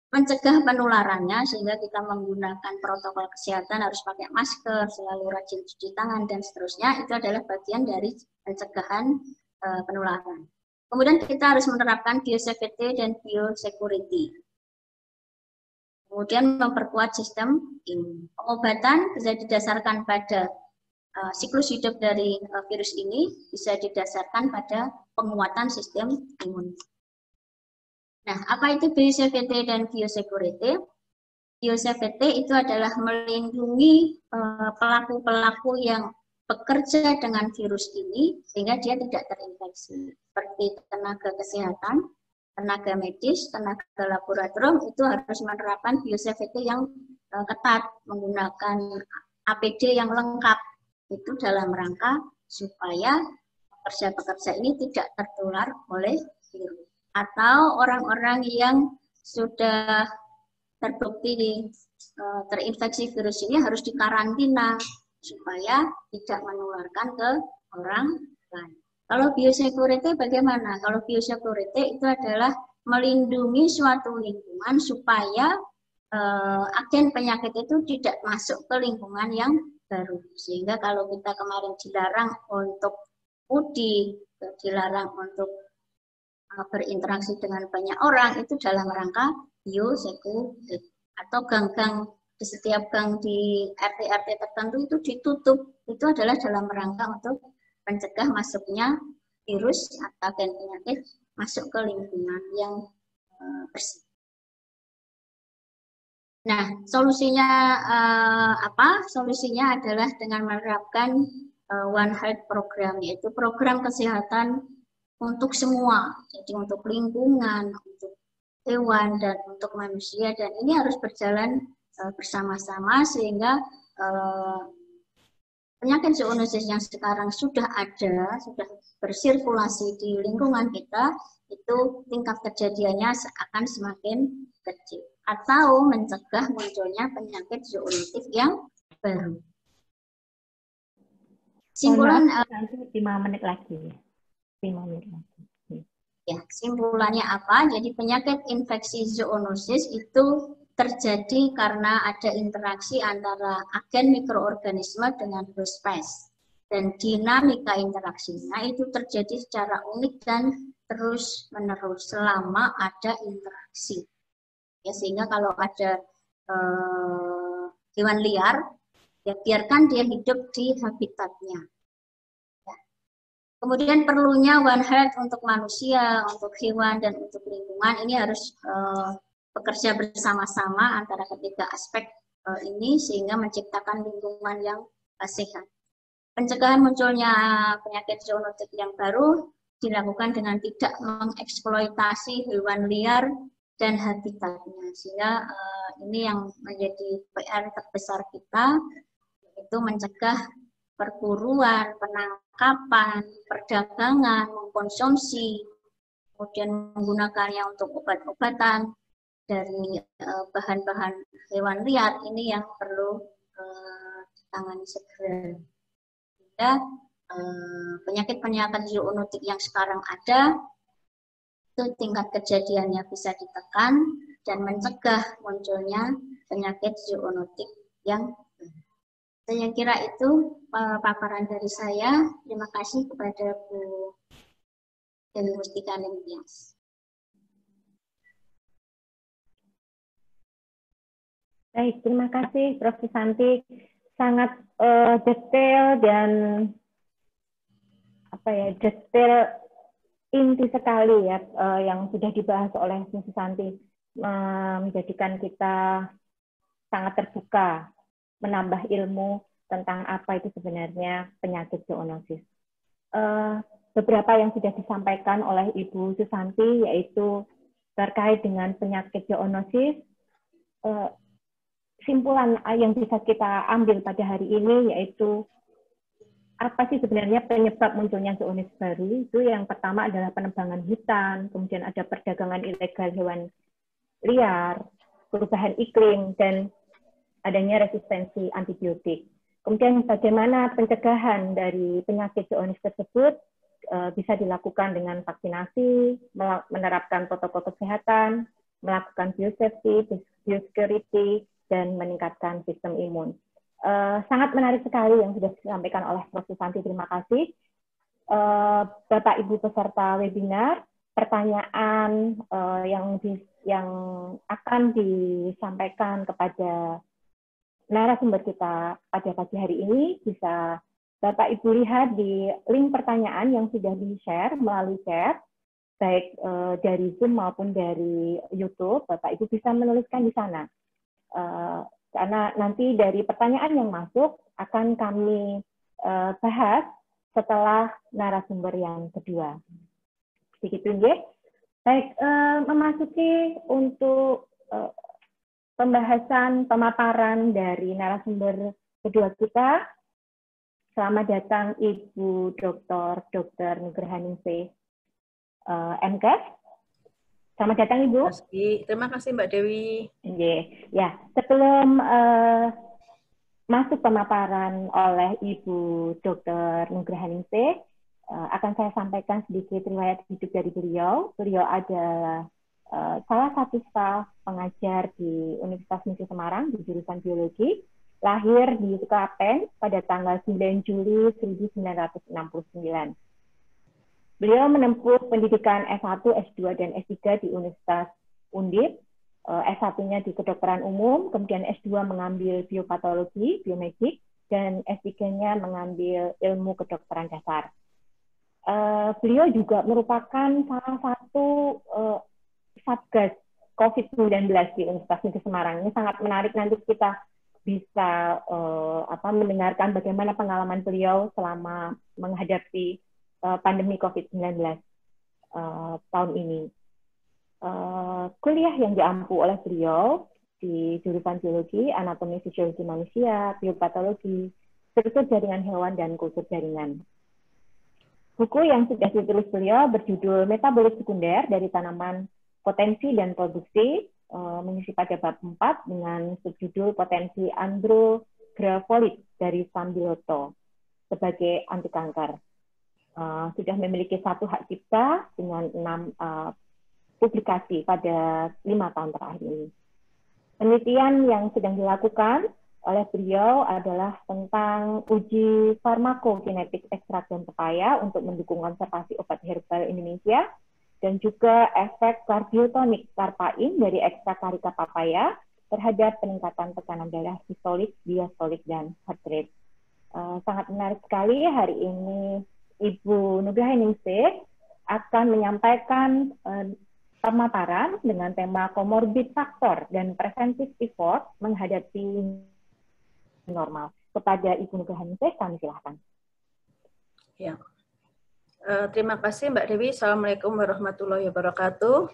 Mencegah penularannya, sehingga kita menggunakan protokol kesehatan, harus pakai masker, selalu rajin cuci tangan, dan seterusnya. Itu adalah bagian dari pencegahan penularan. Kemudian kita harus menerapkan biosafety dan biosecurity. Kemudian memperkuat sistem imun. Pengobatan bisa didasarkan pada siklus hidup dari virus ini, bisa didasarkan pada penguatan sistem imun. Nah, apa itu biosafety dan biosecurity? Biosafety itu adalah melindungi pelaku-pelaku yang bekerja dengan virus ini sehingga dia tidak terinfeksi. Seperti tenaga kesehatan, tenaga medis, tenaga laboratorium itu harus menerapkan biosafety yang ketat, menggunakan APD yang lengkap. Itu dalam rangka supaya pekerja-pekerja ini tidak tertular oleh virus. Atau orang-orang yang sudah terbukti terinfeksi virus ini harus dikarantina supaya tidak menularkan ke orang lain. Kalau biosecurity bagaimana? Kalau biosecurity itu adalah melindungi suatu lingkungan supaya agen penyakit itu tidak masuk ke lingkungan yang baru. Sehingga kalau kita kemarin dilarang untuk mudik, dilarang untuk berinteraksi dengan banyak orang itu dalam rangka biosecurity. Atau gang-gang di setiap gang di RT-RT tertentu itu ditutup, itu adalah dalam rangka untuk mencegah masuknya virus atau penyakit masuk ke lingkungan yang bersih. Nah, solusinya apa? Solusinya adalah dengan menerapkan One Health Program, yaitu program kesehatan untuk semua, jadi untuk lingkungan, untuk hewan, dan untuk manusia, dan ini harus berjalan bersama-sama sehingga penyakit zoonosis yang sekarang sudah ada, sudah bersirkulasi di lingkungan kita, itu tingkat kejadiannya akan semakin kecil atau mencegah munculnya penyakit zoonotik yang baru. Simpulan nanti 5 menit lagi. 5 menit lagi. Ya, simpulannya apa? Jadi penyakit infeksi zoonosis itu terjadi karena ada interaksi antara agen mikroorganisme dengan host spesies. Dan dinamika interaksinya itu terjadi secara unik dan terus-menerus selama ada interaksi. Ya, sehingga kalau ada hewan liar, ya biarkan dia hidup di habitatnya. Ya. Kemudian perlunya One Health untuk manusia, untuk hewan, dan untuk lingkungan ini harus bekerja bersama-sama antara ketiga aspek ini sehingga menciptakan lingkungan yang sehat. Pencegahan munculnya penyakit zoonotik yang baru dilakukan dengan tidak mengeksploitasi hewan liar dan habitatnya, sehingga ini yang menjadi PR terbesar kita, yaitu mencegah perburuan, penangkapan, perdagangan, mengkonsumsi, kemudian menggunakannya untuk obat-obatan dari bahan-bahan hewan liar. Ini yang perlu ditangani segera. Sehingga penyakit-penyakit zoonotik yang sekarang ada itu tingkat kejadiannya bisa ditekan dan mencegah munculnya penyakit zoonotik yang saya kira itu paparan dari saya. Terima kasih kepada Bu Dewi Mustika Ningtyas. Baik, terima kasih Prof. Susanti. Sangat detail dan detail inti sekali ya yang sudah dibahas oleh Bu Susanti, menjadikan kita sangat terbuka, menambah ilmu tentang apa itu sebenarnya penyakit zoonosis. Beberapa yang sudah disampaikan oleh Ibu Susanti yaitu terkait dengan penyakit zoonosis. Simpulan yang bisa kita ambil pada hari ini yaitu apa sih sebenarnya penyebab munculnya zoonosis baru? Itu yang pertama adalah penebangan hutan, kemudian ada perdagangan ilegal hewan liar, perubahan iklim, dan adanya resistensi antibiotik. Kemudian bagaimana pencegahan dari penyakit zoonosis tersebut bisa dilakukan dengan vaksinasi, menerapkan protokol kesehatan, melakukan biosafety, biosecurity, dan meningkatkan sistem imun. Sangat menarik sekali yang sudah disampaikan oleh Prof. Susanti. Terima kasih. Bapak Ibu peserta webinar, pertanyaan yang akan disampaikan kepada narasumber kita pada pagi hari ini bisa Bapak Ibu lihat di link pertanyaan yang sudah di-share melalui chat, baik dari Zoom maupun dari YouTube. Bapak Ibu bisa menuliskan di sana. Karena nanti dari pertanyaan yang masuk akan kami bahas setelah narasumber yang kedua. Begitu ya. Baik, memasuki untuk pembahasan pemaparan dari narasumber kedua kita. Selamat datang Ibu Dr. Nugrahaningsih MKes. Selamat datang Ibu. Terima kasih Mbak Dewi. Ya, sebelum masuk pemaparan oleh Ibu Dr. Nugrahaningsih, akan saya sampaikan sedikit riwayat hidup dari beliau. Beliau adalah salah satu staf pengajar di Universitas Negeri Semarang di jurusan biologi. Lahir di Klaten pada tanggal 9 Juli 1969. Beliau menempuh pendidikan S1, S2, dan S3 di Universitas Undip. S1-nya di kedokteran umum, kemudian S2 mengambil biopatologi, biomedik, dan S3-nya mengambil ilmu kedokteran dasar. Beliau juga merupakan salah satu satgas COVID-19 di Universitas Negeri Semarang. Ini sangat menarik, nanti kita bisa mendengarkan bagaimana pengalaman beliau selama menghadapi pandemi COVID-19 tahun ini. Kuliah yang diampu oleh beliau di jurusan biologi, anatomi fisiologi manusia, biopatologi, struktur jaringan hewan, dan kultur jaringan. Buku yang sudah ditulis beliau berjudul Metabolit Sekunder dari Tanaman Potensi dan Produksi, mengisi pada bab 4 dengan subjudul Potensi Andrografolit dari Sambiloto sebagai anti kanker. Sudah memiliki 1 hak cipta dengan 6 publikasi pada 5 tahun terakhir ini. Penelitian yang sedang dilakukan oleh beliau adalah tentang uji farmakokinetik ekstrak daun pepaya untuk mendukung konservasi obat herbal Indonesia, dan juga efek kardiotonik karpain dari ekstrak karika papaya terhadap peningkatan tekanan darah sistolik, diastolik, dan heart rate. Sangat menarik sekali hari ini Ibu Nugrahaningsih akan menyampaikan pemaparan dengan tema comorbid factor dan preventive effort menghadapi normal. Kepada Ibu Nugrahaningsih, kami silakan. Ya. Terima kasih Mbak Dewi. Assalamualaikum warahmatullahi wabarakatuh.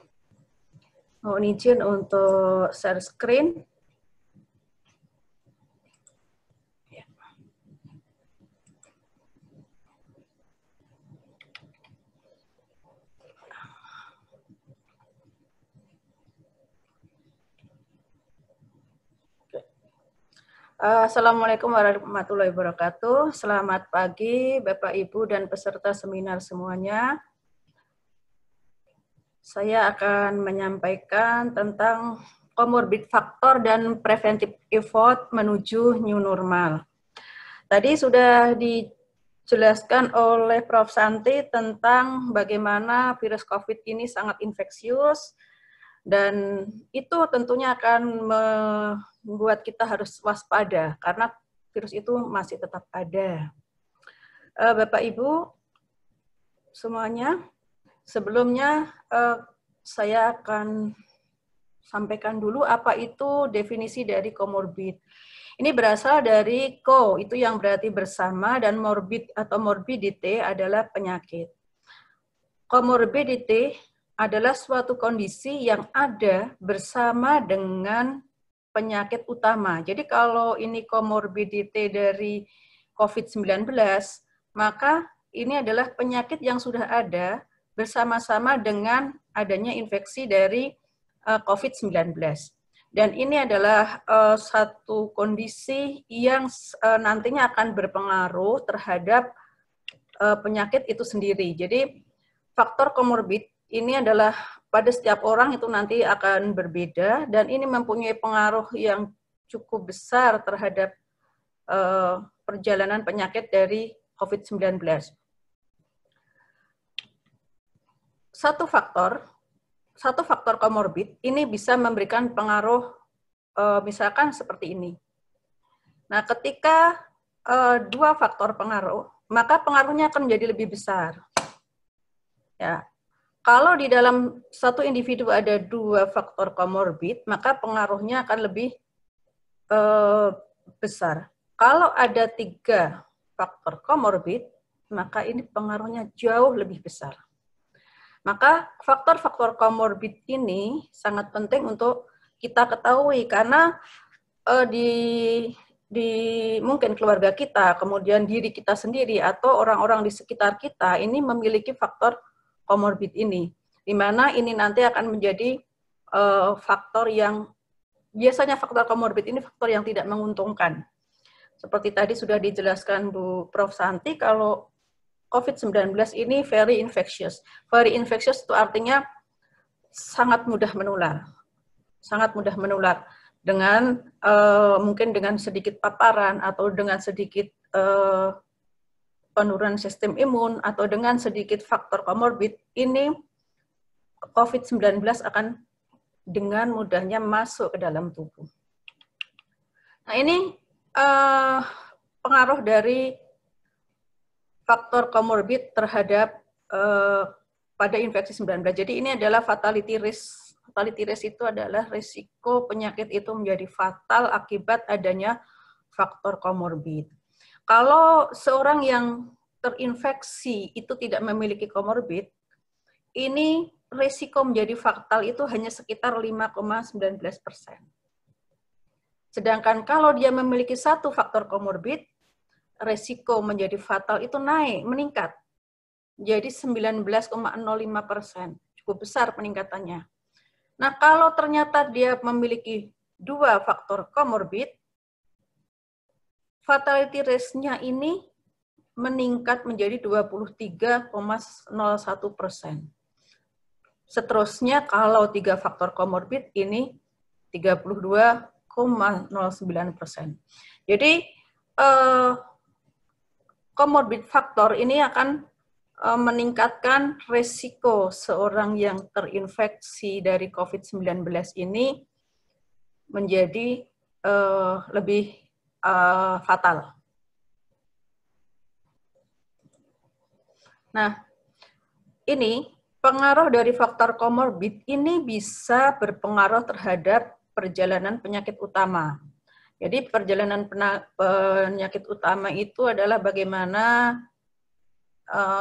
Mohon izin untuk share screen. Ya. Assalamualaikum warahmatullahi wabarakatuh. Selamat pagi Bapak Ibu dan peserta seminar semuanya. Saya akan menyampaikan tentang comorbid factor dan preventive effort menuju new normal. Tadi sudah dijelaskan oleh Prof. Santi tentang bagaimana virus COVID ini sangat infeksius, dan itu tentunya akan membuat kita harus waspada karena virus itu masih tetap ada. Bapak Ibu semuanya, sebelumnya saya akan sampaikan dulu apa itu definisi dari comorbid. Ini berasal dari co, itu yang berarti bersama, dan morbid atau morbidity adalah penyakit. Comorbidity adalah suatu kondisi yang ada bersama dengan penyakit utama. Jadi kalau ini comorbidity dari COVID-19, maka ini adalah penyakit yang sudah ada bersama-sama dengan adanya infeksi dari COVID-19. Dan ini adalah satu kondisi yang nantinya akan berpengaruh terhadap penyakit itu sendiri. Jadi faktor komorbid ini adalah pada setiap orang itu nanti akan berbeda, dan ini mempunyai pengaruh yang cukup besar terhadap perjalanan penyakit dari COVID-19. Satu faktor komorbid ini bisa memberikan pengaruh misalkan seperti ini. Nah, ketika 2 faktor pengaruh, maka pengaruhnya akan menjadi lebih besar. Ya. Kalau di dalam satu individu ada 2 faktor komorbid, maka pengaruhnya akan lebih besar. Kalau ada 3 faktor komorbid, maka ini pengaruhnya jauh lebih besar. Maka faktor-faktor komorbid ini sangat penting untuk kita ketahui, karena di mungkin keluarga kita, kemudian diri kita sendiri, atau orang-orang di sekitar kita ini memiliki faktor komorbid ini, di mana ini nanti akan menjadi faktor yang biasanya faktor komorbid ini faktor yang tidak menguntungkan. Seperti tadi sudah dijelaskan Bu Prof. Santi, kalau COVID-19 ini very infectious. Very infectious itu artinya sangat mudah menular. Sangat mudah menular dengan mungkin dengan sedikit paparan atau dengan sedikit penurunan sistem imun atau dengan sedikit faktor komorbid, ini COVID-19 akan dengan mudahnya masuk ke dalam tubuh. Nah, ini pengaruh dari faktor komorbid terhadap pada infeksi 19. Jadi ini adalah fatality risk. Fatality risk itu adalah risiko penyakit itu menjadi fatal akibat adanya faktor komorbid. Kalau seorang yang terinfeksi itu tidak memiliki komorbid, ini risiko menjadi fatal itu hanya sekitar 5,19%. Sedangkan kalau dia memiliki satu faktor komorbid, risiko menjadi fatal itu naik, meningkat. Jadi 19,05%. Cukup besar peningkatannya. Nah, kalau ternyata dia memiliki dua faktor komorbid, fatality rate-nya ini meningkat menjadi 23,01%. Seterusnya, kalau tiga faktor komorbid ini 32,09%. Jadi, komorbid faktor ini akan meningkatkan risiko seorang yang terinfeksi dari COVID-19 ini menjadi lebih fatal. Nah, ini pengaruh dari faktor komorbid ini bisa berpengaruh terhadap perjalanan penyakit utama. Jadi perjalanan penyakit utama itu adalah bagaimana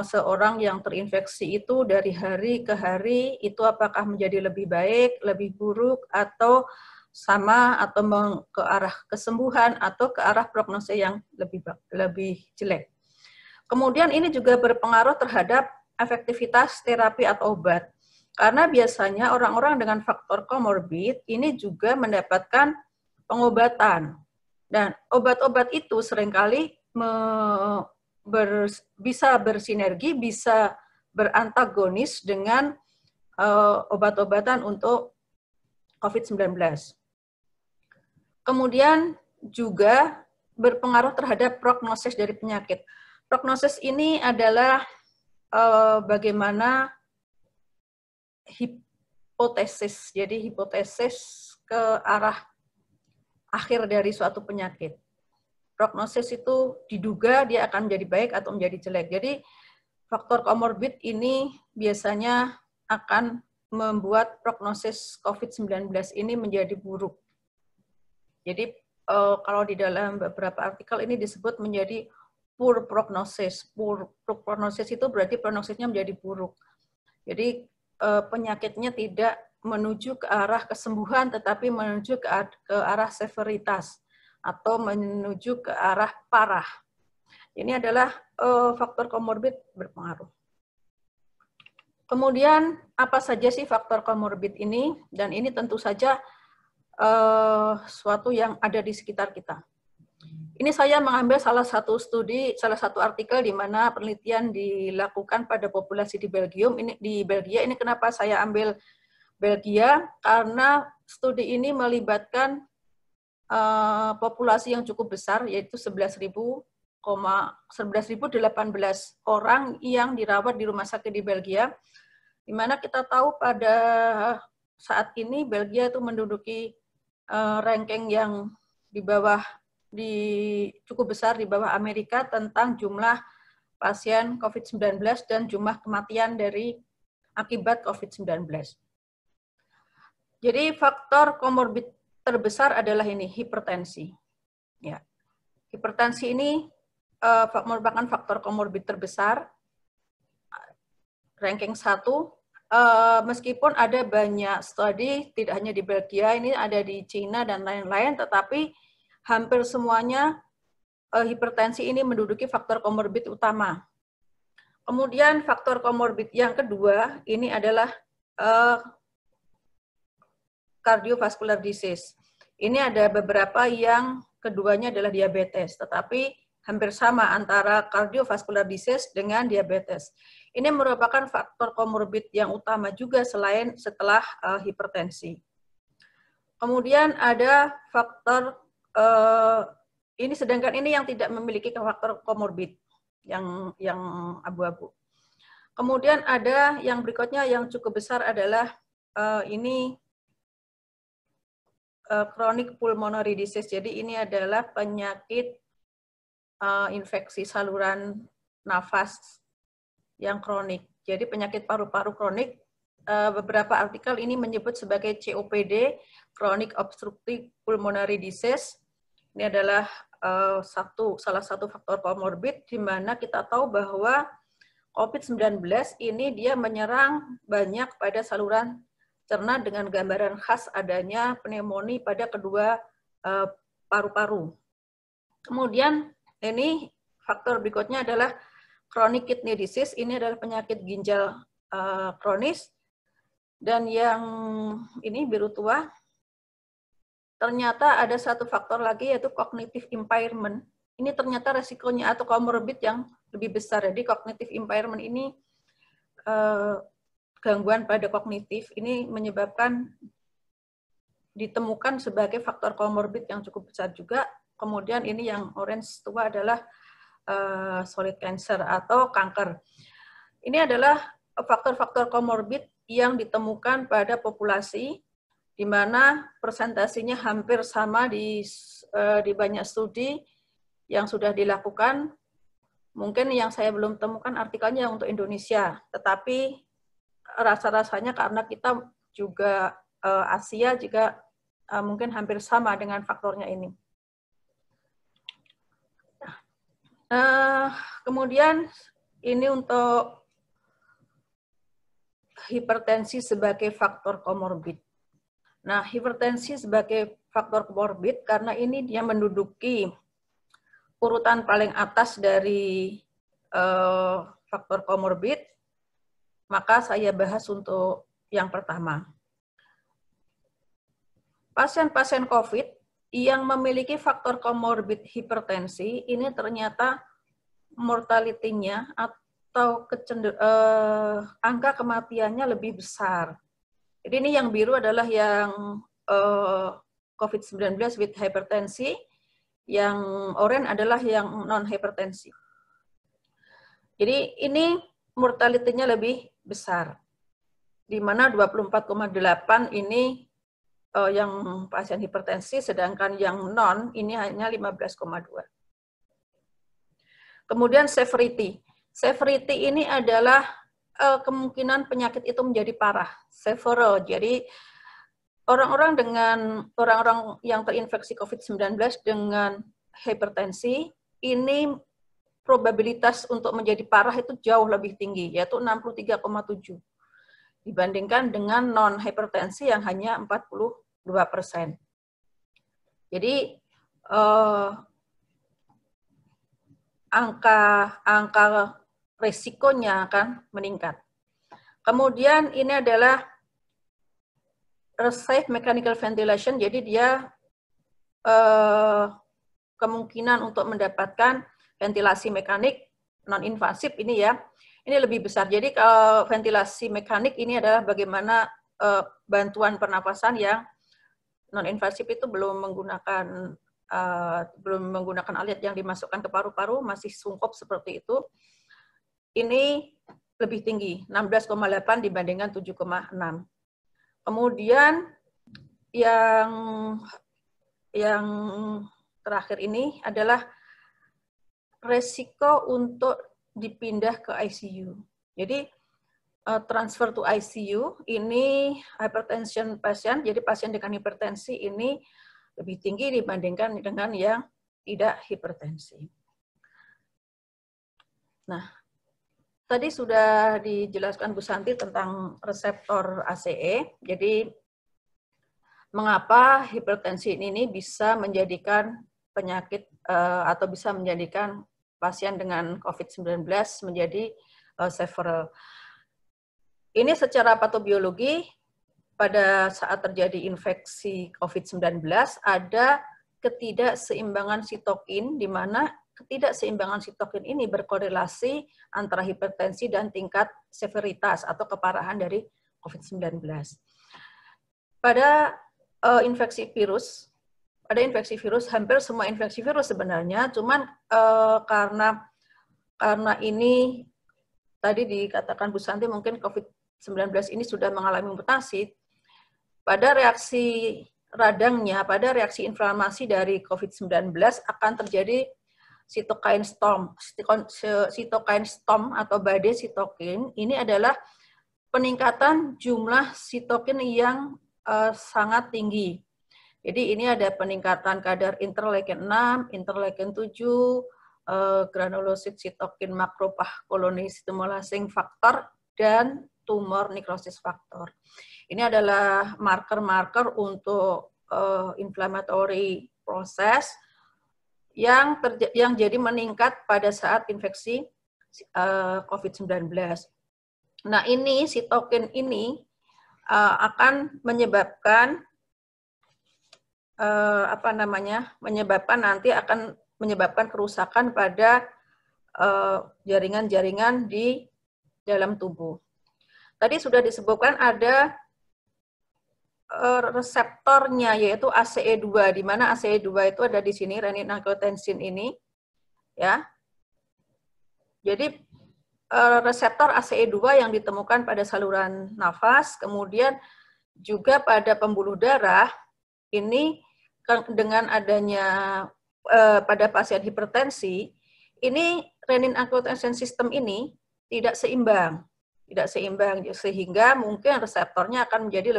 seorang yang terinfeksi itu dari hari ke hari itu apakah menjadi lebih baik, lebih buruk, atau sama, atau ke arah kesembuhan, atau ke arah prognosis yang lebih jelek. Kemudian ini juga berpengaruh terhadap efektivitas terapi atau obat. Karena biasanya orang-orang dengan faktor komorbid ini juga mendapatkan pengobatan. Dan obat-obat itu seringkali bisa bersinergi, bisa berantagonis dengan obat-obatan untuk COVID-19. Kemudian juga berpengaruh terhadap prognosis dari penyakit. Prognosis ini adalah bagaimana hipotesis, jadi hipotesis ke arah akhir dari suatu penyakit. Prognosis itu diduga dia akan menjadi baik atau menjadi jelek. Jadi faktor komorbid ini biasanya akan membuat prognosis COVID-19 ini menjadi buruk. Jadi kalau di dalam beberapa artikel ini disebut menjadi poor prognosis. Poor prognosis itu berarti prognosisnya menjadi buruk. Jadi penyakitnya tidak menuju ke arah kesembuhan, tetapi menuju ke arah severitas atau menuju ke arah parah. Ini adalah faktor komorbid berpengaruh. Kemudian apa saja sih faktor komorbid ini? Dan ini tentu saja suatu yang ada di sekitar kita. Ini saya mengambil salah satu studi, salah satu artikel di mana penelitian dilakukan pada populasi di Belgium. Ini di Belgia. Ini kenapa saya ambil Belgia? Karena studi ini melibatkan populasi yang cukup besar, yaitu 11.018 orang yang dirawat di rumah sakit di Belgia. Di mana kita tahu pada saat ini Belgia itu menduduki ranking yang cukup besar di bawah Amerika tentang jumlah pasien COVID-19 dan jumlah kematian akibat COVID-19. Jadi faktor komorbid terbesar adalah ini, hipertensi. Ya. Hipertensi ini merupakan faktor komorbid terbesar, ranking 1. Meskipun ada banyak studi, tidak hanya di Belgia, ini ada di Cina dan lain-lain, tetapi hampir semuanya hipertensi ini menduduki faktor komorbid utama. Kemudian faktor komorbid yang kedua, ini adalah cardiovascular disease. Ini ada beberapa yang keduanya adalah diabetes, tetapi hampir sama antara cardiovascular disease dengan diabetes. Ini merupakan faktor komorbid yang utama juga setelah hipertensi. Kemudian ada faktor, sedangkan ini yang tidak memiliki faktor komorbid. yang abu-abu. Kemudian ada yang berikutnya yang cukup besar adalah ini chronic pulmonary disease. Jadi ini adalah penyakit infeksi saluran nafas yang kronik. Jadi penyakit paru-paru kronik, beberapa artikel ini menyebut sebagai COPD, chronic obstructive pulmonary disease. Ini adalah salah satu faktor komorbid di mana kita tahu bahwa COVID-19 ini dia menyerang banyak pada saluran cerna dengan gambaran khas adanya pneumonia pada kedua paru-paru. Kemudian ini faktor berikutnya adalah chronic kidney disease. Ini adalah penyakit ginjal kronis. Dan yang ini biru tua, ternyata ada satu faktor lagi yaitu cognitive impairment. Ini ternyata resikonya atau comorbid yang lebih besar. Jadi cognitive impairment ini gangguan pada kognitif ini menyebabkan ditemukan sebagai faktor komorbid yang cukup besar juga. Kemudian ini yang orange tua adalah solid cancer atau kanker. Ini adalah faktor-faktor komorbid yang ditemukan pada populasi di mana presentasinya hampir sama di banyak studi yang sudah dilakukan. Mungkin yang saya belum temukan artikelnya untuk Indonesia, tetapi rasa-rasanya karena kita juga Asia juga mungkin hampir sama dengan faktornya ini. Kemudian ini untuk hipertensi sebagai faktor komorbid. Nah, hipertensi sebagai faktor komorbid karena ini dia menduduki urutan paling atas dari faktor komorbid, maka saya bahas untuk yang pertama. Pasien-pasien COVID yang memiliki faktor komorbid hipertensi, ini ternyata mortality-nya atau angka kematiannya lebih besar. Jadi ini yang biru adalah yang COVID-19 with hypertensi, yang oranye adalah yang non-hipertensi. Jadi ini mortality-nya lebih besar, di mana 24,8 ini yang pasien hipertensi, sedangkan yang non ini hanya 15,2. Kemudian severity. Severity ini adalah kemungkinan penyakit itu menjadi parah, severe. Jadi orang-orang yang terinfeksi COVID-19 dengan hipertensi ini probabilitas untuk menjadi parah itu jauh lebih tinggi, yaitu 63,7 dibandingkan dengan non-hipertensi yang hanya 42%. Jadi angka resikonya akan meningkat. Kemudian ini adalah safe mechanical ventilation, jadi dia kemungkinan untuk mendapatkan ventilasi mekanik non-invasif ini ya, ini lebih besar. Jadi kalau ventilasi mekanik ini adalah bagaimana bantuan pernapasan yang non-invasif itu belum menggunakan alat yang dimasukkan ke paru-paru, masih sungkup seperti itu. Ini lebih tinggi, 16,8 dibandingkan 7,6. Kemudian yang terakhir ini adalah resiko untuk dipindah ke ICU. Jadi transfer to ICU ini hypertension pasien, jadi pasien dengan hipertensi ini lebih tinggi dibandingkan dengan yang tidak hipertensi. Nah, tadi sudah dijelaskan Bu Santi tentang reseptor ACE. Jadi mengapa hipertensi ini bisa menjadikan penyakit atau bisa menjadikan pasien dengan COVID-19 menjadi severe. Ini secara patobiologi, pada saat terjadi infeksi COVID-19 ada ketidakseimbangan sitokin, di mana ketidakseimbangan sitokin ini berkorelasi antara hipertensi dan tingkat severitas atau keparahan dari COVID-19. Pada infeksi virus, hampir semua infeksi virus sebenarnya, cuman karena karena ini tadi dikatakan Bu Santi mungkin COVID-19 ini sudah mengalami mutasi, pada reaksi radangnya, pada reaksi inflamasi dari COVID-19 akan terjadi cytokine storm atau badai sitokin. Ini adalah peningkatan jumlah sitokin yang sangat tinggi. Jadi ini ada peningkatan kadar interleukin 6, interleukin 7, granulosit sitokin makrophage colony stimulating factor, dan tumor necrosis factor. Ini adalah marker-marker untuk inflammatory proses yang jadi meningkat pada saat infeksi COVID-19. Nah, ini sitokin ini akan menyebabkan menyebabkan kerusakan pada jaringan-jaringan di dalam tubuh. Tadi sudah disebutkan ada reseptornya, yaitu ACE2, di mana ACE2 itu ada di sini, renin-angiotensin ini, ya. Jadi reseptor ACE2 yang ditemukan pada saluran nafas, kemudian juga pada pembuluh darah, ini dengan adanya pada pasien hipertensi, ini renin-angiotensin sistem ini tidak seimbang, sehingga mungkin reseptornya akan menjadi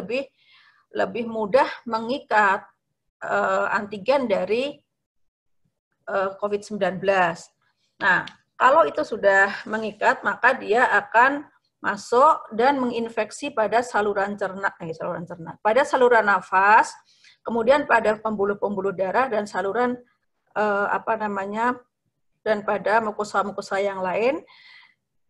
lebih mudah mengikat antigen dari COVID-19. Nah, kalau itu sudah mengikat, maka dia akan masuk dan menginfeksi pada saluran cerna, pada saluran nafas, kemudian pada pembuluh-pembuluh darah dan saluran dan pada mukosa-mukosa yang lain.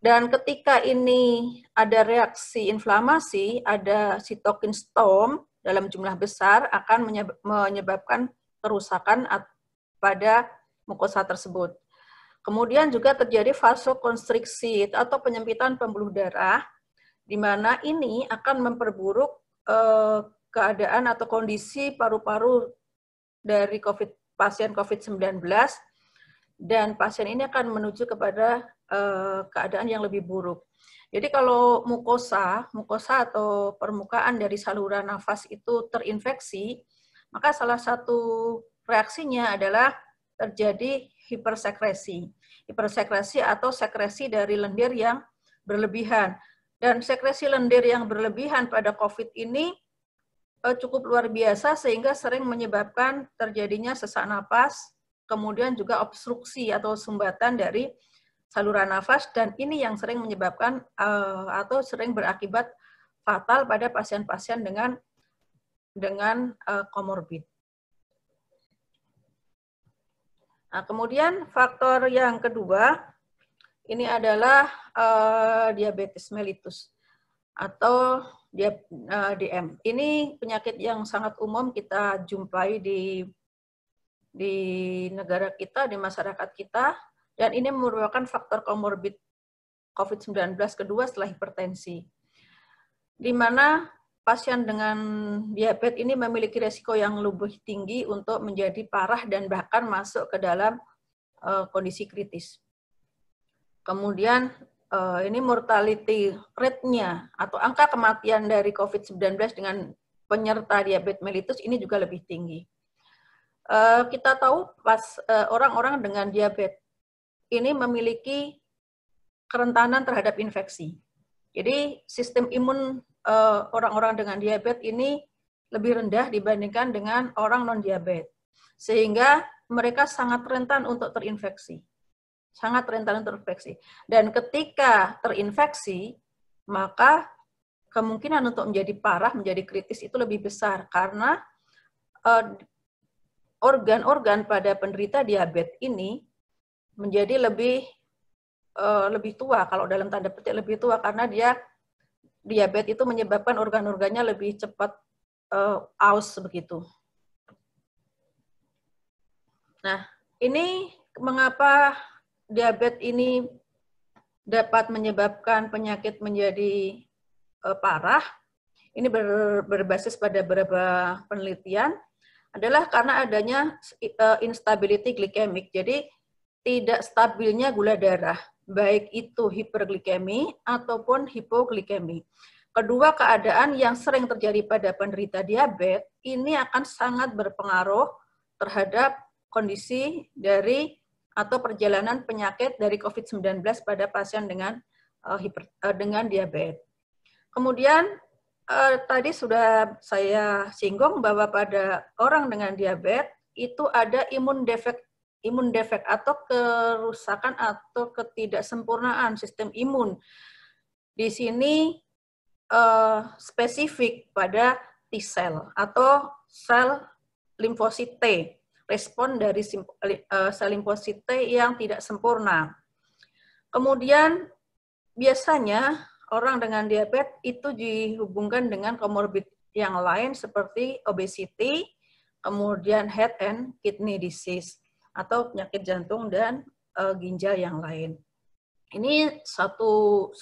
Dan ketika ini ada reaksi inflamasi, ada sitokin storm dalam jumlah besar akan menyebabkan kerusakan pada mukosa tersebut. Kemudian juga terjadi vasokonstriksi atau penyempitan pembuluh darah, di mana ini akan memperburuk keadaan atau kondisi paru-paru dari pasien COVID-19, dan pasien ini akan menuju kepada keadaan yang lebih buruk. Jadi kalau mukosa atau permukaan dari saluran nafas itu terinfeksi, maka salah satu reaksinya adalah terjadi hipersekresi. Hipersekresi atau sekresi dari lendir yang berlebihan. Dan sekresi lendir yang berlebihan pada COVID ini cukup luar biasa sehingga sering menyebabkan terjadinya sesak napas, kemudian juga obstruksi atau sumbatan dari saluran nafas, dan ini yang sering menyebabkan atau sering berakibat fatal pada pasien-pasien dengan komorbid. Nah, kemudian faktor yang kedua ini adalah diabetes mellitus atau DM. Ini penyakit yang sangat umum kita jumpai di negara kita, di masyarakat kita, dan ini merupakan faktor komorbid COVID-19 kedua setelah hipertensi, di mana pasien dengan diabetes ini memiliki risiko yang lebih tinggi untuk menjadi parah dan bahkan masuk ke dalam kondisi kritis. Kemudian ini mortality rate-nya atau angka kematian dari COVID-19 dengan penyerta diabetes mellitus ini juga lebih tinggi. Kita tahu orang-orang dengan diabetes ini memiliki kerentanan terhadap infeksi. Jadi sistem imun orang-orang dengan diabetes ini lebih rendah dibandingkan dengan orang non-diabetes. Sehingga mereka sangat rentan untuk terinfeksi. Sangat rentan untuk terinfeksi. Dan ketika terinfeksi, maka kemungkinan untuk menjadi parah, menjadi kritis itu lebih besar. Karena organ-organ pada penderita diabetes ini menjadi lebih tua, kalau dalam tanda petik lebih tua, karena diabetes itu menyebabkan organ-organnya lebih cepat aus begitu. Nah, ini mengapa diabetes ini dapat menyebabkan penyakit menjadi parah. Ini berbasis pada beberapa penelitian, adalah karena adanya instability glycemic. Jadi tidak stabilnya gula darah. baik itu hiperglikemi ataupun hipoglikemi. Kedua keadaan yang sering terjadi pada penderita diabetes ini akan sangat berpengaruh terhadap kondisi dari atau perjalanan penyakit dari COVID-19 pada pasien dengan diabetes. Kemudian tadi sudah saya singgung bahwa pada orang dengan diabetes itu ada imun defek atau kerusakan atau ketidaksempurnaan sistem imun. Di sini spesifik pada T-cell atau sel limfosit T, respon dari sel limfosit T yang tidak sempurna. Kemudian biasanya orang dengan diabetes itu dihubungkan dengan komorbid yang lain seperti obesity, kemudian heart and kidney disease atau penyakit jantung dan ginjal yang lain. Ini satu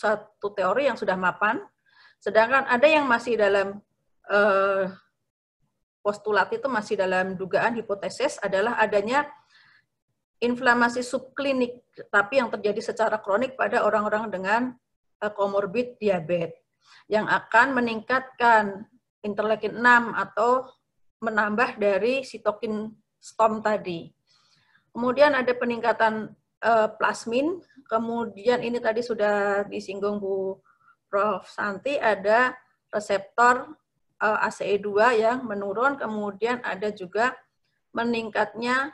teori yang sudah mapan, sedangkan ada yang masih dalam postulat itu masih dalam dugaan hipotesis adalah adanya inflamasi subklinik tapi yang terjadi secara kronik pada orang-orang dengan komorbid diabetes yang akan meningkatkan interleukin 6 atau menambah dari sitokin storm tadi. Kemudian ada peningkatan plasmin, kemudian ini tadi sudah disinggung Bu Prof. Santi, ada reseptor ACE2 yang menurun, kemudian ada juga meningkatnya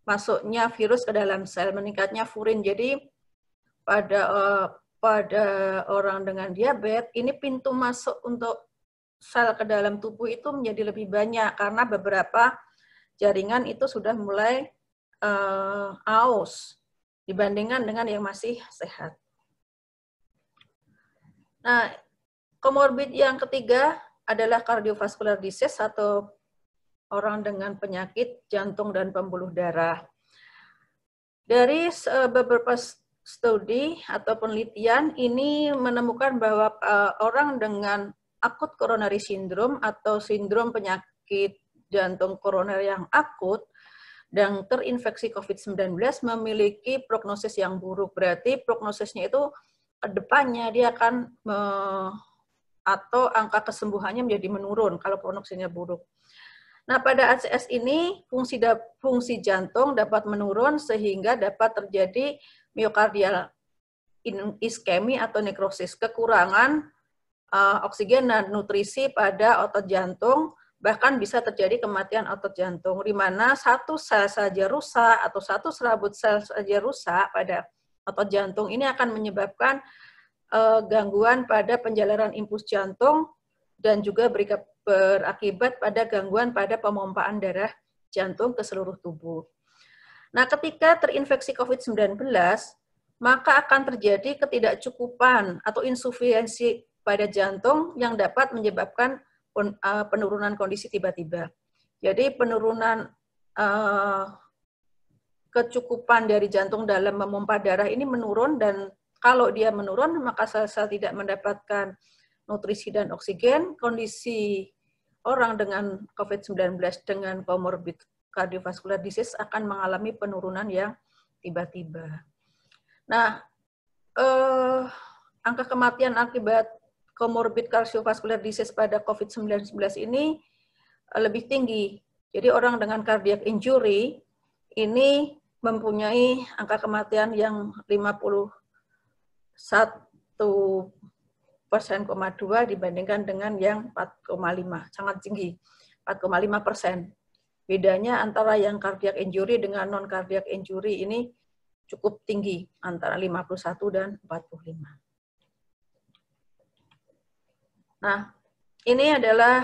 masuknya virus ke dalam sel, meningkatnya furin. Jadi pada orang dengan diabetes ini pintu masuk untuk sel ke dalam tubuh itu menjadi lebih banyak karena beberapa jaringan itu sudah mulai aus dibandingkan dengan yang masih sehat. Nah, komorbid yang ketiga adalah cardiovascular disease atau orang dengan penyakit jantung dan pembuluh darah. Dari beberapa studi atau penelitian ini menemukan bahwa orang dengan akut coronary syndrome atau sindrom penyakit jantung koroner yang akut dan terinfeksi COVID-19 memiliki prognosis yang buruk. Berarti prognosisnya itu ke depannya dia akan atau angka kesembuhannya menjadi menurun kalau prognosisnya buruk. Nah, pada ACS ini fungsi jantung dapat menurun sehingga dapat terjadi miokardial iskemi atau nekrosis, kekurangan oksigen dan nutrisi pada otot jantung, bahkan bisa terjadi kematian otot jantung, di mana satu sel saja rusak atau satu serabut sel saja rusak pada otot jantung ini akan menyebabkan gangguan pada penjalanan impuls jantung dan juga berakibat pada gangguan pada pemompaan darah jantung ke seluruh tubuh. Nah, ketika terinfeksi COVID-19, maka akan terjadi ketidakcukupan atau insufiensi pada jantung yang dapat menyebabkan penurunan kondisi tiba-tiba. Jadi penurunan kecukupan dari jantung dalam memompa darah ini menurun, dan kalau dia menurun maka sel-sel tidak mendapatkan nutrisi dan oksigen. Kondisi orang dengan COVID-19 dengan comorbid cardiovascular disease akan mengalami penurunan yang tiba-tiba. Nah, angka kematian akibat comorbid cardiovascular disease pada COVID-19 ini lebih tinggi. Jadi orang dengan cardiac injury ini mempunyai angka kematian yang 51,2% dibandingkan dengan yang 4,5, sangat tinggi, 4,5%. Bedanya antara yang cardiac injury dengan non-cardiac injury ini cukup tinggi, antara 51 dan 45. Nah, ini adalah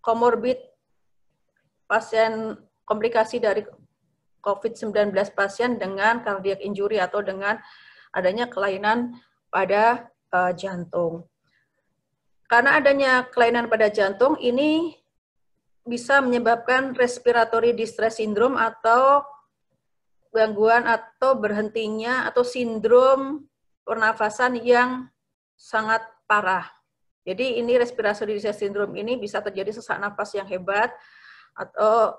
komorbid pasien, komplikasi dari COVID-19 pasien dengan cardiac injury atau dengan adanya kelainan pada jantung. Karena adanya kelainan pada jantung ini bisa menyebabkan respiratory distress syndrome atau gangguan atau berhentinya atau sindrom pernafasan yang sangat parah. Jadi ini respiratory distress syndrome ini bisa terjadi sesak napas yang hebat atau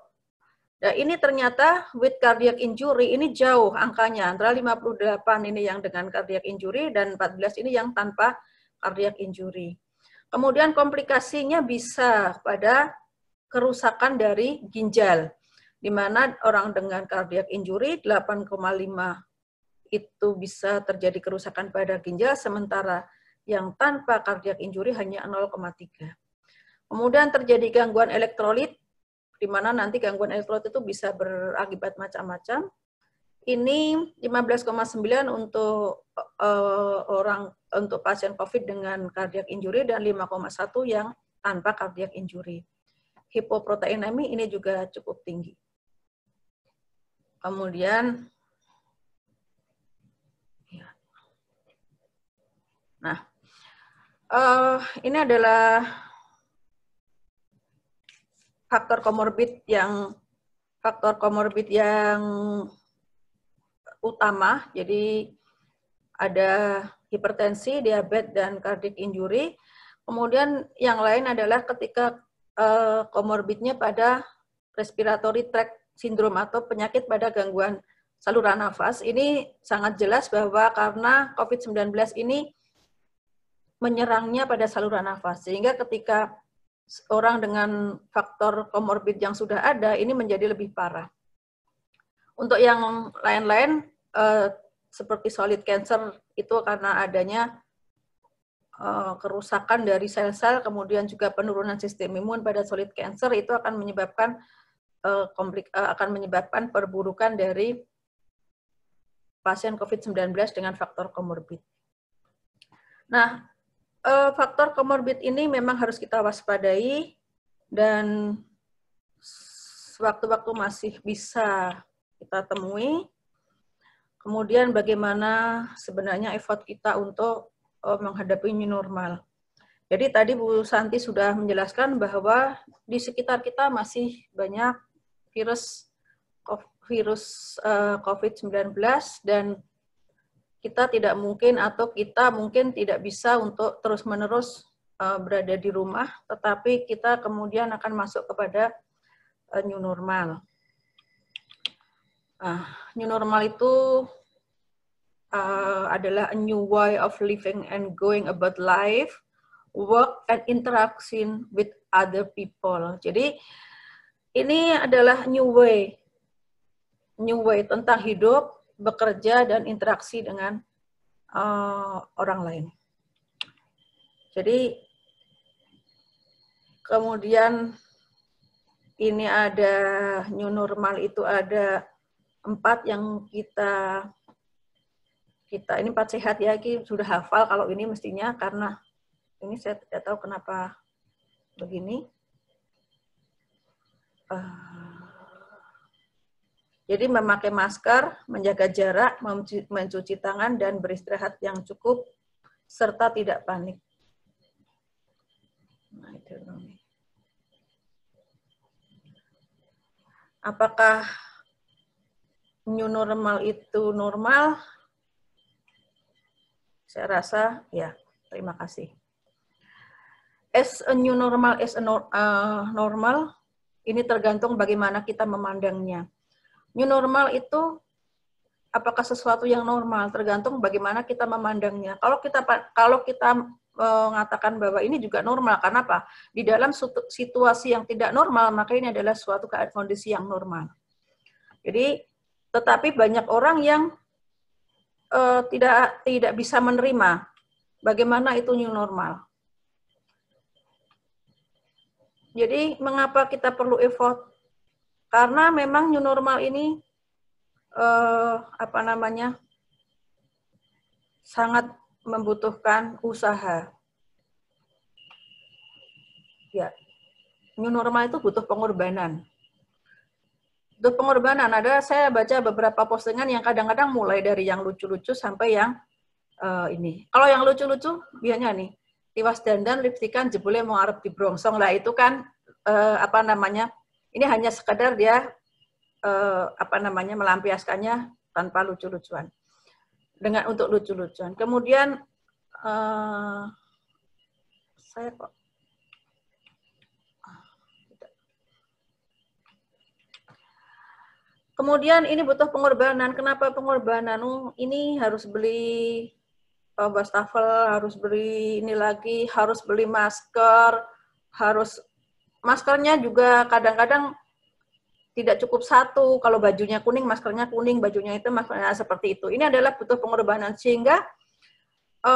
Nah, ini ternyata with cardiac injury ini jauh angkanya, antara 58 ini yang dengan cardiac injury dan 14 ini yang tanpa cardiac injury. Kemudian komplikasinya bisa pada kerusakan dari ginjal, di mana orang dengan cardiac injury 8,5 itu bisa terjadi kerusakan pada ginjal, sementara yang tanpa cardiac injury hanya 0,3. Kemudian terjadi gangguan elektrolit, di mana nanti gangguan elektrolit itu bisa berakibat macam-macam. Ini 15,9 untuk untuk pasien COVID dengan cardiac injury dan 5,1 yang tanpa cardiac injury. Hipoproteinemi ini juga cukup tinggi. Kemudian, nah, ini adalah faktor komorbid yang utama. Jadi ada hipertensi, diabetes, dan cardiac injury. Kemudian yang lain adalah ketika komorbidnya pada respiratory tract syndrome atau penyakit pada gangguan saluran nafas. Ini sangat jelas bahwa karena COVID-19 ini menyerangnya pada saluran nafas, sehingga ketika orang dengan faktor komorbid yang sudah ada, ini menjadi lebih parah. Untuk yang lain-lain, seperti solid cancer, itu karena adanya kerusakan dari sel-sel, kemudian juga penurunan sistem imun pada solid cancer, itu akan menyebabkan perburukan dari pasien COVID-19 dengan faktor komorbid. Nah, faktor komorbid ini memang harus kita waspadai, dan sewaktu-waktu masih bisa kita temui. Kemudian bagaimana sebenarnya effort kita untuk menghadapi new normal. Jadi tadi Bu Santi sudah menjelaskan bahwa di sekitar kita masih banyak virus COVID-19, dan kita tidak mungkin atau kita mungkin tidak bisa untuk terus-menerus berada di rumah, tetapi kita kemudian akan masuk kepada new normal. New normal itu adalah a new way of living and going about life, work and interaction with other people. Jadi ini adalah new way tentang hidup, bekerja, dan interaksi dengan orang lain. Jadi kemudian ini ada new normal, itu ada 4 yang kita ini 4 sehat ya, ini sudah hafal kalau ini mestinya, karena ini saya tidak tahu kenapa begini. Jadi memakai masker, menjaga jarak, mencuci tangan, dan beristirahat yang cukup, serta tidak panik. Nah, itu. Apakah new normal itu normal? Saya rasa ya. Terima kasih. As a new normal, as a normal, ini tergantung bagaimana kita memandangnya. New normal itu apakah sesuatu yang normal? Tergantung bagaimana kita memandangnya. Kalau kita mengatakan bahwa ini juga normal, karena apa? Di dalam situasi yang tidak normal, maka ini adalah suatu kondisi yang normal. Jadi, tetapi banyak orang yang tidak bisa menerima bagaimana itu new normal. Jadi, mengapa kita perlu effort? Karena memang new normal ini sangat membutuhkan usaha. Ya, new normal itu butuh pengorbanan. Butuh pengorbanan. Saya baca beberapa postingan yang kadang-kadang mulai dari yang lucu-lucu sampai yang ini. Kalau yang lucu-lucu, biasanya nih, tiwas dandan, lipstikan, jebule mau arep dibrongsong lah, itu kan ini hanya sekadar dia melampiaskannya tanpa lucu-lucuan. Untuk lucu-lucuan. Kemudian saya kok Kemudian ini butuh pengorbanan. Kenapa pengorbanan? Ini harus beli wastafel, harus beli ini lagi, harus beli masker, maskernya juga kadang-kadang tidak cukup satu. Kalau bajunya kuning, maskernya kuning, bajunya itu maskernya seperti itu. Ini adalah butuh pengorbanan sehingga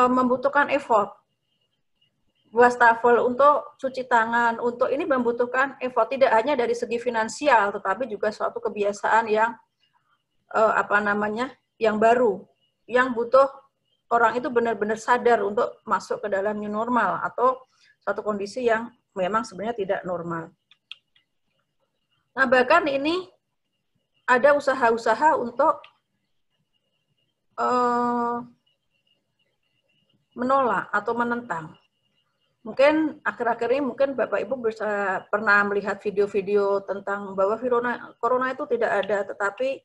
membutuhkan effort. Wastafel untuk cuci tangan, untuk ini membutuhkan effort tidak hanya dari segi finansial, tetapi juga suatu kebiasaan yang yang baru, yang butuh orang itu benar-benar sadar untuk masuk ke dalam new normal atau suatu kondisi yang memang sebenarnya tidak normal. Nah, bahkan ini ada usaha-usaha untuk menolak atau menentang. Mungkin akhir-akhir ini mungkin Bapak Ibu bisa pernah melihat video-video tentang bahwa corona itu tidak ada, tetapi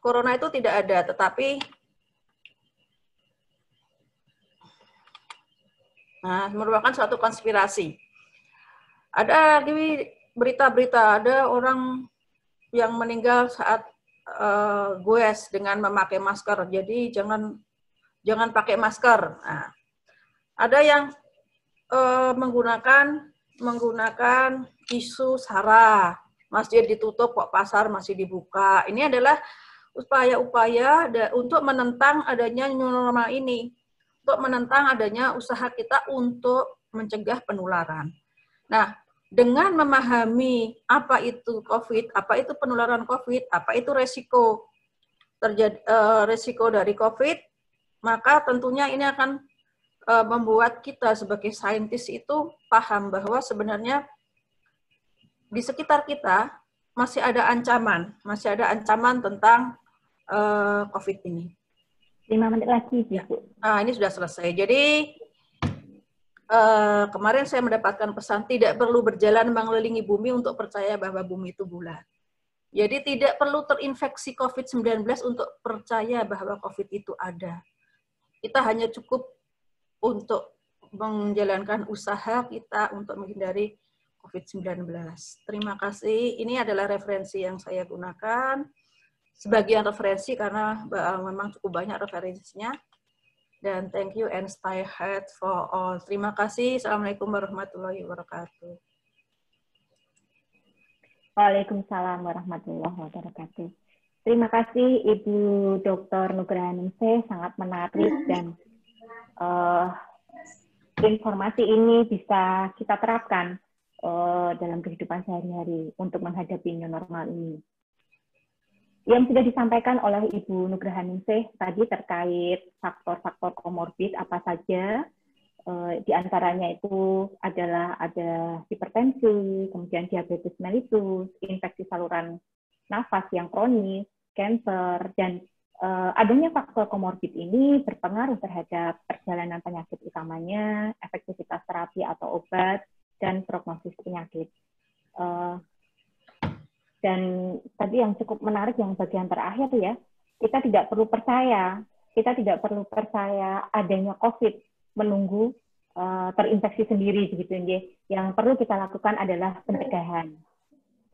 corona itu tidak ada, tetapi merupakan suatu konspirasi. Ada di berita-berita ada orang yang meninggal saat goes dengan memakai masker. Jadi jangan pakai masker. Nah, ada yang menggunakan isu SARA, masjid ditutup kok pasar masih dibuka. Ini adalah upaya-upaya untuk menentang adanya new normal ini, untuk menentang adanya usaha kita untuk mencegah penularan. Nah, dengan memahami apa itu COVID, apa itu penularan COVID, apa itu resiko dari COVID, maka tentunya ini akan membuat kita sebagai saintis itu paham bahwa sebenarnya di sekitar kita masih ada ancaman tentang COVID ini. 5 menit lagi, Bu. Ini sudah selesai. Jadi kemarin saya mendapatkan pesan tidak perlu berjalan mengelilingi bumi untuk percaya bahwa bumi itu bulat. Jadi tidak perlu terinfeksi COVID-19 untuk percaya bahwa COVID itu ada. Kita hanya cukup untuk menjalankan usaha kita untuk menghindari COVID-19. Terima kasih. Ini adalah referensi yang saya gunakan. Sebagian referensi karena memang cukup banyak referensinya. Dan thank you and stay healthy for all. Terima kasih. Assalamualaikum warahmatullahi wabarakatuh. Waalaikumsalam warahmatullahi wabarakatuh. Terima kasih Ibu Dr. Nugrahaningsih, sangat menarik dan informasi ini bisa kita terapkan dalam kehidupan sehari-hari untuk menghadapi new normal ini. Yang sudah disampaikan oleh Ibu Nugrahaningsih tadi terkait faktor-faktor komorbid apa saja, di antaranya itu adalah ada hipertensi, kemudian diabetes mellitus, infeksi saluran nafas yang kronis, kanker, dan adanya faktor komorbid ini berpengaruh terhadap perjalanan penyakit utamanya, efektivitas terapi atau obat, dan prognosis penyakit. Dan tadi yang cukup menarik yang bagian terakhir ya, kita tidak perlu percaya adanya COVID menunggu terinfeksi sendiri begitu ya. Yang perlu kita lakukan adalah pencegahan.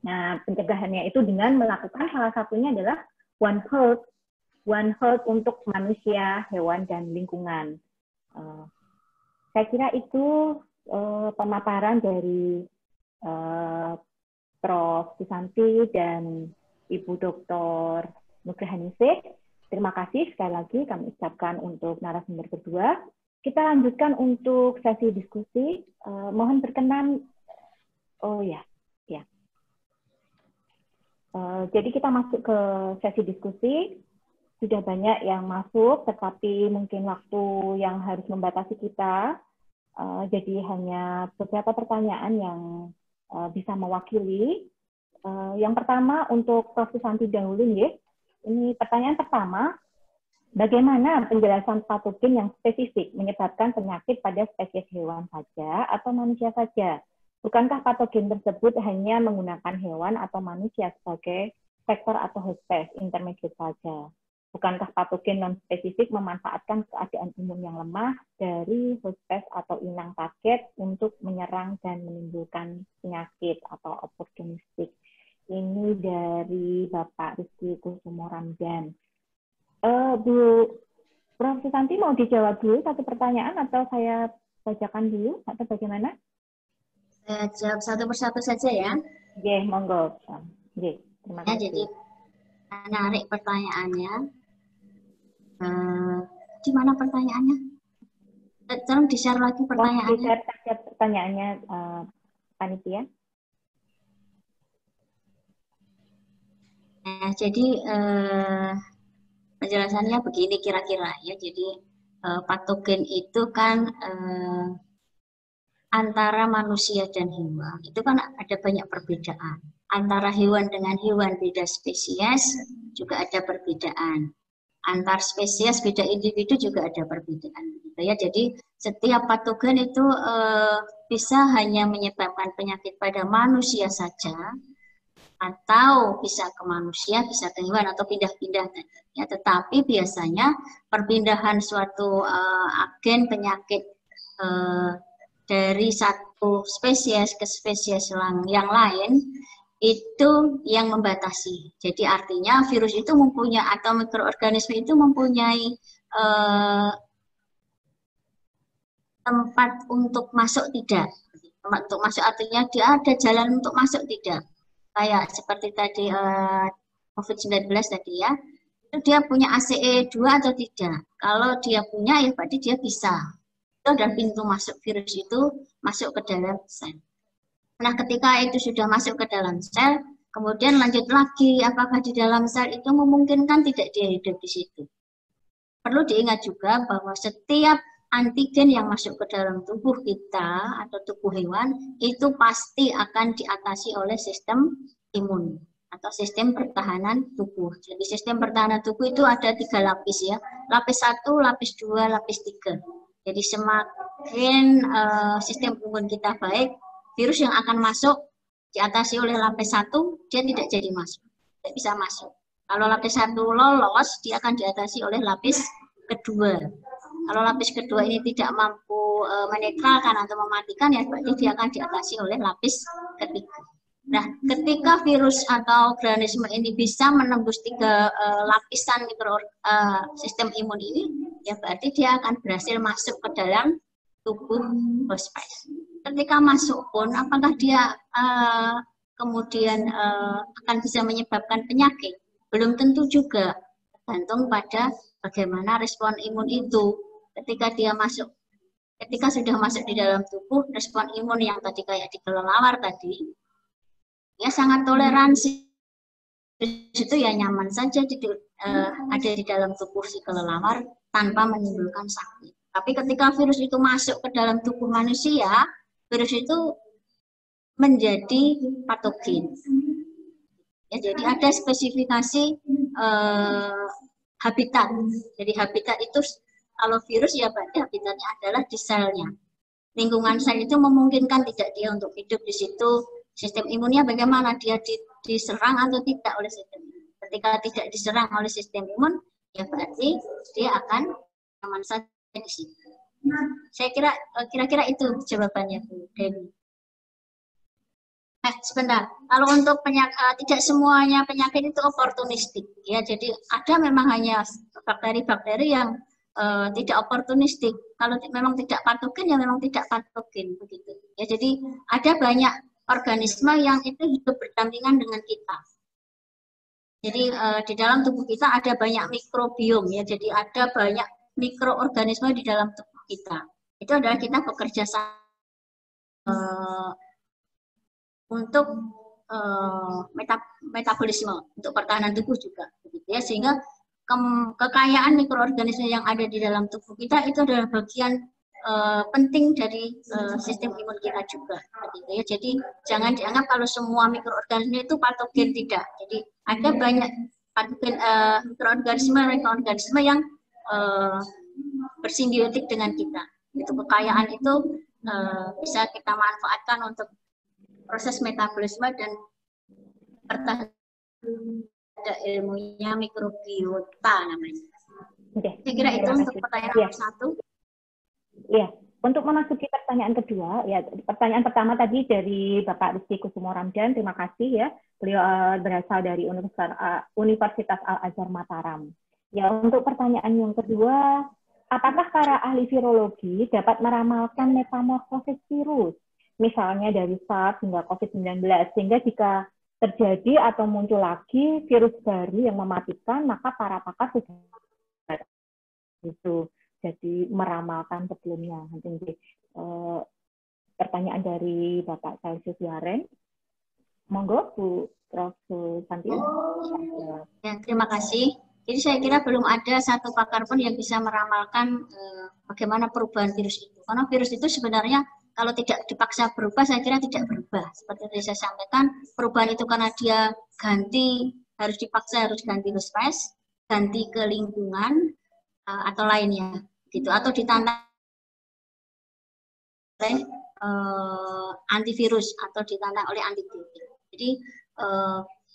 Nah, pencegahannya itu dengan melakukan salah satunya adalah One Health untuk manusia, hewan, dan lingkungan. Saya kira itu pemaparan dari Prof. Susanti dan Ibu Dr. Nugrahaningsih. Terima kasih sekali lagi kami ucapkan untuk narasumber berdua. Kita lanjutkan untuk sesi diskusi. Mohon berkenan. Jadi kita masuk ke sesi diskusi. Sudah banyak yang masuk, tetapi mungkin waktu yang harus membatasi kita. Jadi hanya beberapa pertanyaan yang bisa mewakili. Yang pertama untuk Prof. Susanti dahulu, ya. Ini pertanyaan pertama, bagaimana penjelasan patogen yang spesifik menyebabkan penyakit pada spesies hewan saja atau manusia saja? Bukankah patogen tersebut hanya menggunakan hewan atau manusia sebagai vektor atau host intermediate saja? Bukankah patogen non-spesifik memanfaatkan keadaan imun yang lemah dari hospes atau inang paket untuk menyerang dan menimbulkan penyakit atau oportunistik? Ini dari Bapak Rizky Kusumo Ramdan. Bu Prof. Susanti mau dijawab dulu satu pertanyaan atau saya bacakan dulu atau bagaimana? Saya jawab satu persatu saja ya. Oke, monggo. Oke, terima kasih. Jadi menarik pertanyaannya. Di mana pertanyaannya? Tolong di-share lagi pertanyaannya. Di-share saja pertanyaannya, panitia. Nah, jadi penjelasannya begini kira-kira ya. Jadi patogen itu kan antara manusia dan hewan itu kan ada banyak perbedaan. Antara hewan dengan hewan beda spesies juga ada perbedaan. Antar spesies beda individu juga ada perbedaan gitu ya. Jadi setiap patogen itu bisa hanya menyebabkan penyakit pada manusia saja atau bisa ke manusia, bisa ke hewan atau pindah-pindah ya. Tetapi biasanya perpindahan suatu agen penyakit dari satu spesies ke spesies yang lain itu yang membatasi. Jadi artinya virus itu mempunyai atau mikroorganisme itu mempunyai tempat untuk masuk tidak. Tempat untuk masuk artinya dia ada jalan untuk masuk tidak. Kayak seperti tadi COVID-19 tadi ya. Itu dia punya ACE2 atau tidak. Kalau dia punya ya berarti dia bisa. Itu adalah pintu masuk virus itu masuk ke dalam sel. Nah, ketika itu sudah masuk ke dalam sel, kemudian lanjut lagi, apakah di dalam sel itu memungkinkan tidak dia hidup di situ. Perlu diingat juga bahwa setiap antigen yang masuk ke dalam tubuh kita atau tubuh hewan, itu pasti akan diatasi oleh sistem imun atau sistem pertahanan tubuh. Jadi sistem pertahanan tubuh itu ada 3 lapis ya. Lapis 1, lapis 2, lapis 3. Jadi semakin sistem imun kita baik, virus yang akan masuk diatasi oleh lapis 1, dia tidak jadi masuk, tidak bisa masuk. Kalau lapis 1 lolos, dia akan diatasi oleh lapis kedua. Kalau lapis kedua ini tidak mampu menetralkan atau mematikan, ya berarti dia akan diatasi oleh lapis ketiga. Nah, ketika virus atau organisme ini bisa menembus 3 lapisan sistem imun ini, ya berarti dia akan berhasil masuk ke dalam tubuh hospes. Ketika masuk pun, apakah dia kemudian akan bisa menyebabkan penyakit? Belum tentu juga, tergantung pada bagaimana respon imun itu. Ketika sudah masuk di dalam tubuh, respon imun yang tadi kayak di kelelawar tadi, ya sangat toleransi. Itu ya nyaman saja ada di dalam tubuh si kelelawar tanpa menimbulkan sakit. Tapi ketika virus itu masuk ke dalam tubuh manusia, virus itu menjadi patogen. Ya, jadi ada spesifikasi habitat. Jadi habitat itu kalau virus ya berarti habitatnya adalah di selnya. Lingkungan sel itu memungkinkan tidak dia untuk hidup di situ. Sistem imunnya bagaimana, dia diserang atau tidak oleh sistem imun. Ketika tidak diserang oleh sistem imun, ya berarti dia akan aman saja di situ. Saya kira-kira itu jawabannya Bu Dewi. Sebentar. Kalau untuk tidak semuanya penyakit itu oportunistik, ya. Jadi ada memang hanya bakteri-bakteri yang tidak oportunistik. Kalau memang tidak patogen, ya memang tidak patogen begitu. Ya, jadi ada banyak organisme yang itu hidup berdampingan dengan kita. Jadi di dalam tubuh kita ada banyak mikrobiom, ya. Jadi ada banyak mikroorganisme di dalam tubuh kita. Itu adalah kita bekerja sama untuk metabolisme, untuk pertahanan tubuh juga, begitu ya. Sehingga kekayaan mikroorganisme yang ada di dalam tubuh kita itu adalah bagian penting dari sistem imun kita juga, begitu ya. Jadi jangan dianggap kalau semua mikroorganisme itu patogen, tidak. Jadi ada banyak patogen mikroorganisme yang bersimbiotik dengan kita. Itu kekayaan itu bisa kita manfaatkan untuk proses metabolisme dan pertahanan ada ilmunya mikrobiota namanya. Oke. Saya kira itu untuk pertanyaan nomor 1. Iya. Untuk memasuki pertanyaan kedua, ya pertanyaan pertama tadi dari Bapak Rizky Kusumo Ramdan, terima kasih ya. Beliau berasal dari Universitas Al-Azhar Mataram. Ya, untuk pertanyaan yang kedua, apakah para ahli virologi dapat meramalkan metamorfosis virus, misalnya dari SARS hingga COVID-19, sehingga jika terjadi atau muncul lagi virus baru yang mematikan, maka para pakar sudah itu jadi meramalkan sebelumnya. Nanti pertanyaan dari Bapak Celsius Yaren. Monggo Bu Prof. Santi. Ya, terima kasih. Jadi saya kira belum ada satu pakar pun yang bisa meramalkan bagaimana perubahan virus itu. Karena virus itu sebenarnya kalau tidak dipaksa berubah, saya kira tidak berubah. Seperti yang saya sampaikan, perubahan itu karena dia harus dipaksa, harus ganti ke space, ganti ke lingkungan, atau lainnya. Gitu, atau ditantang oleh antivirus atau ditantang oleh antibiotik. Jadi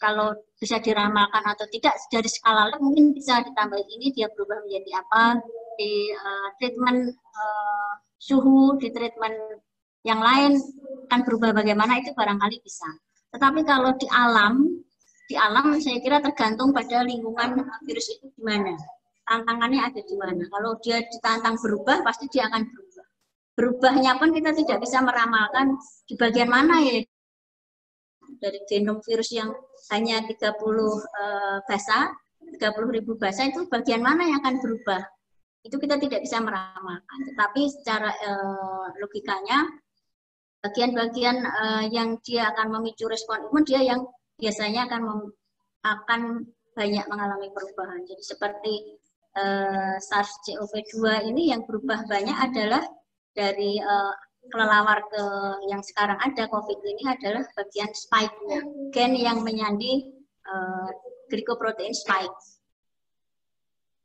kalau bisa diramalkan atau tidak dari skala lab mungkin bisa ditambah ini dia berubah menjadi apa di treatment suhu, di treatment yang lain akan berubah bagaimana itu barangkali bisa. Tetapi kalau di alam saya kira tergantung pada lingkungan virus itu di mana. Tantangannya ada di mana. Kalau dia ditantang berubah, pasti dia akan berubah. Berubahnya pun kita tidak bisa meramalkan di bagian mana ya. Dari genom virus yang hanya 30 basa, 30.000 basa itu bagian mana yang akan berubah. Itu kita tidak bisa meramalkan. Tetapi secara logikanya, bagian-bagian yang dia akan memicu respon imun, dia yang biasanya akan banyak mengalami perubahan. Jadi seperti SARS-CoV-2 ini yang berubah banyak adalah dari kelelawar ke yang sekarang ada COVID ini adalah bagian spike-nya, gen yang menyandi glikoprotein spike.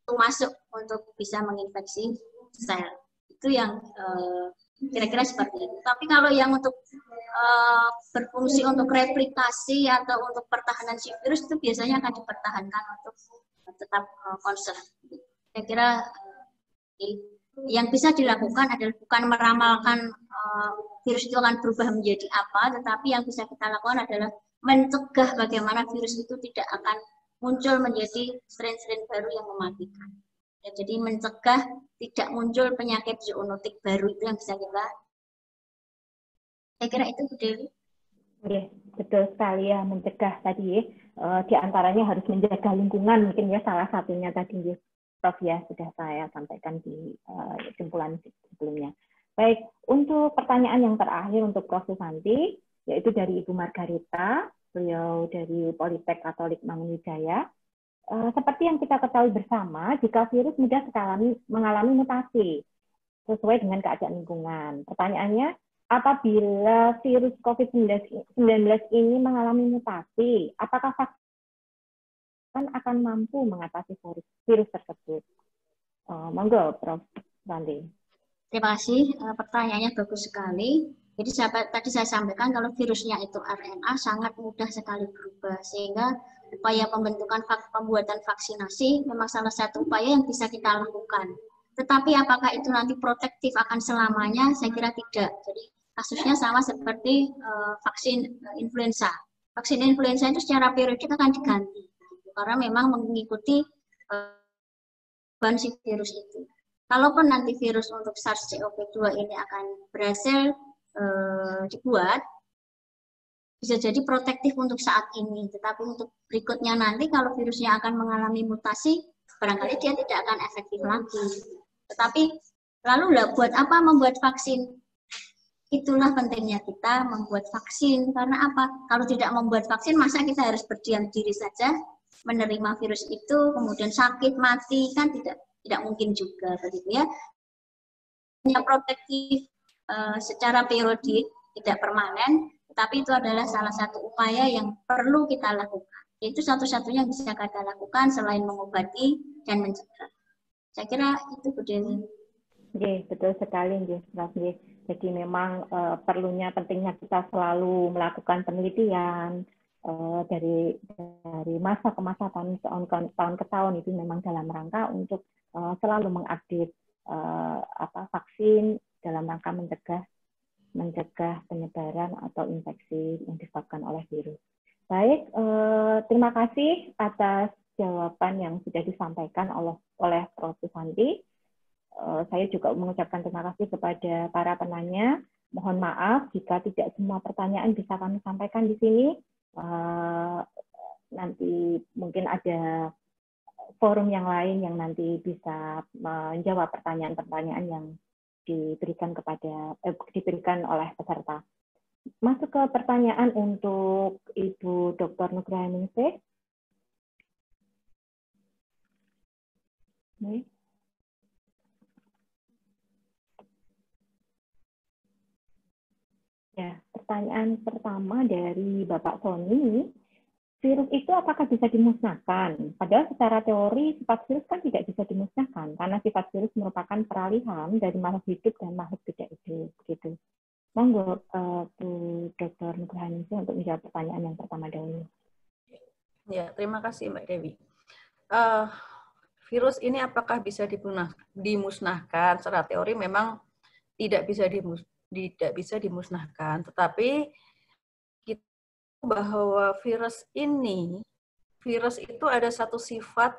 Itu masuk untuk bisa menginfeksi sel. Itu yang kira-kira seperti itu. Tapi kalau yang untuk berfungsi untuk replikasi atau untuk pertahanan si virus itu biasanya akan dipertahankan untuk tetap konserv. Saya kira yang bisa dilakukan adalah bukan meramalkan virus itu akan berubah menjadi apa, tetapi yang bisa kita lakukan adalah mencegah bagaimana virus itu tidak akan muncul menjadi strain-strain baru yang mematikan. Ya, jadi mencegah tidak muncul penyakit zoonotik baru itu yang bisa kita. Saya kira itu Bu Dewi. Oke, betul sekali ya, mencegah tadi di antaranya harus menjaga lingkungan mungkin ya salah satunya tadi Prof ya sudah saya sampaikan di simpulan sebelumnya. Baik, untuk pertanyaan yang terakhir untuk Prof. Susanti yaitu dari Ibu Margarita, beliau dari Politek Katolik Mangunwijaya. Seperti yang kita ketahui bersama, jika virus mudah sekali mengalami mutasi sesuai dengan keadaan lingkungan. Pertanyaannya, apabila virus COVID-19 ini mengalami mutasi, apakah vaksin akan mampu mengatasi virus tersebut? Monggo, Prof. Santi. Terima kasih, pertanyaannya bagus sekali. Jadi tadi saya sampaikan kalau virusnya itu RNA sangat mudah sekali berubah, sehingga upaya pembuatan vaksinasi memang salah satu upaya yang bisa kita lakukan. Tetapi apakah itu nanti protektif akan selamanya? Saya kira tidak. Jadi kasusnya sama seperti vaksin influenza. Vaksin influenza itu secara periodik akan diganti, karena memang mengikuti bahan si virus itu. Kalaupun nanti virus untuk SARS-CoV-2 ini akan berhasil dibuat, bisa jadi protektif untuk saat ini, tetapi untuk berikutnya nanti kalau virusnya akan mengalami mutasi, barangkali dia tidak akan efektif lagi. Tetapi lalu buat apa membuat vaksin? Itulah pentingnya kita membuat vaksin, karena apa? Kalau tidak membuat vaksin, masa kita harus berdiam diri saja, menerima virus itu, kemudian sakit, mati, kan tidak mungkin juga, begitu ya. Yang protektif secara periodik, tidak permanen, tetapi itu adalah salah satu upaya yang perlu kita lakukan. Itu satu-satunya yang bisa kita lakukan selain mengobati dan mencegah. Saya kira itu Bu Dewi. Betul sekali, Prof. Jadi memang pentingnya kita selalu melakukan penelitian, dari masa ke masa, tahun ke tahun itu memang dalam rangka untuk selalu mengupdate vaksin dalam rangka mencegah penyebaran atau infeksi yang disebabkan oleh virus. Baik, terima kasih atas jawaban yang sudah disampaikan oleh Prof. Susanti. Saya juga mengucapkan terima kasih kepada para penanya. Mohon maaf jika tidak semua pertanyaan bisa kami sampaikan di sini. Nanti mungkin ada forum yang lain yang nanti bisa menjawab pertanyaan-pertanyaan yang diberikan oleh peserta. Masuk ke pertanyaan untuk Ibu Dr. Nugrahaningsih. Ya, pertanyaan pertama dari Bapak Sony. Virus itu apakah bisa dimusnahkan? Padahal secara teori sifat virus kan tidak bisa dimusnahkan karena sifat virus merupakan peralihan dari makhluk hidup dan makhluk tidak hidup. Begitu. Monggo Bu Dr. Nugrahaningsih untuk menjawab pertanyaan yang pertama dahulu. Ya, terima kasih Mbak Dewi. Virus ini apakah bisa dimusnahkan? Secara teori memang tidak bisa dimusnahkan, tetapi bahwa virus itu ada satu sifat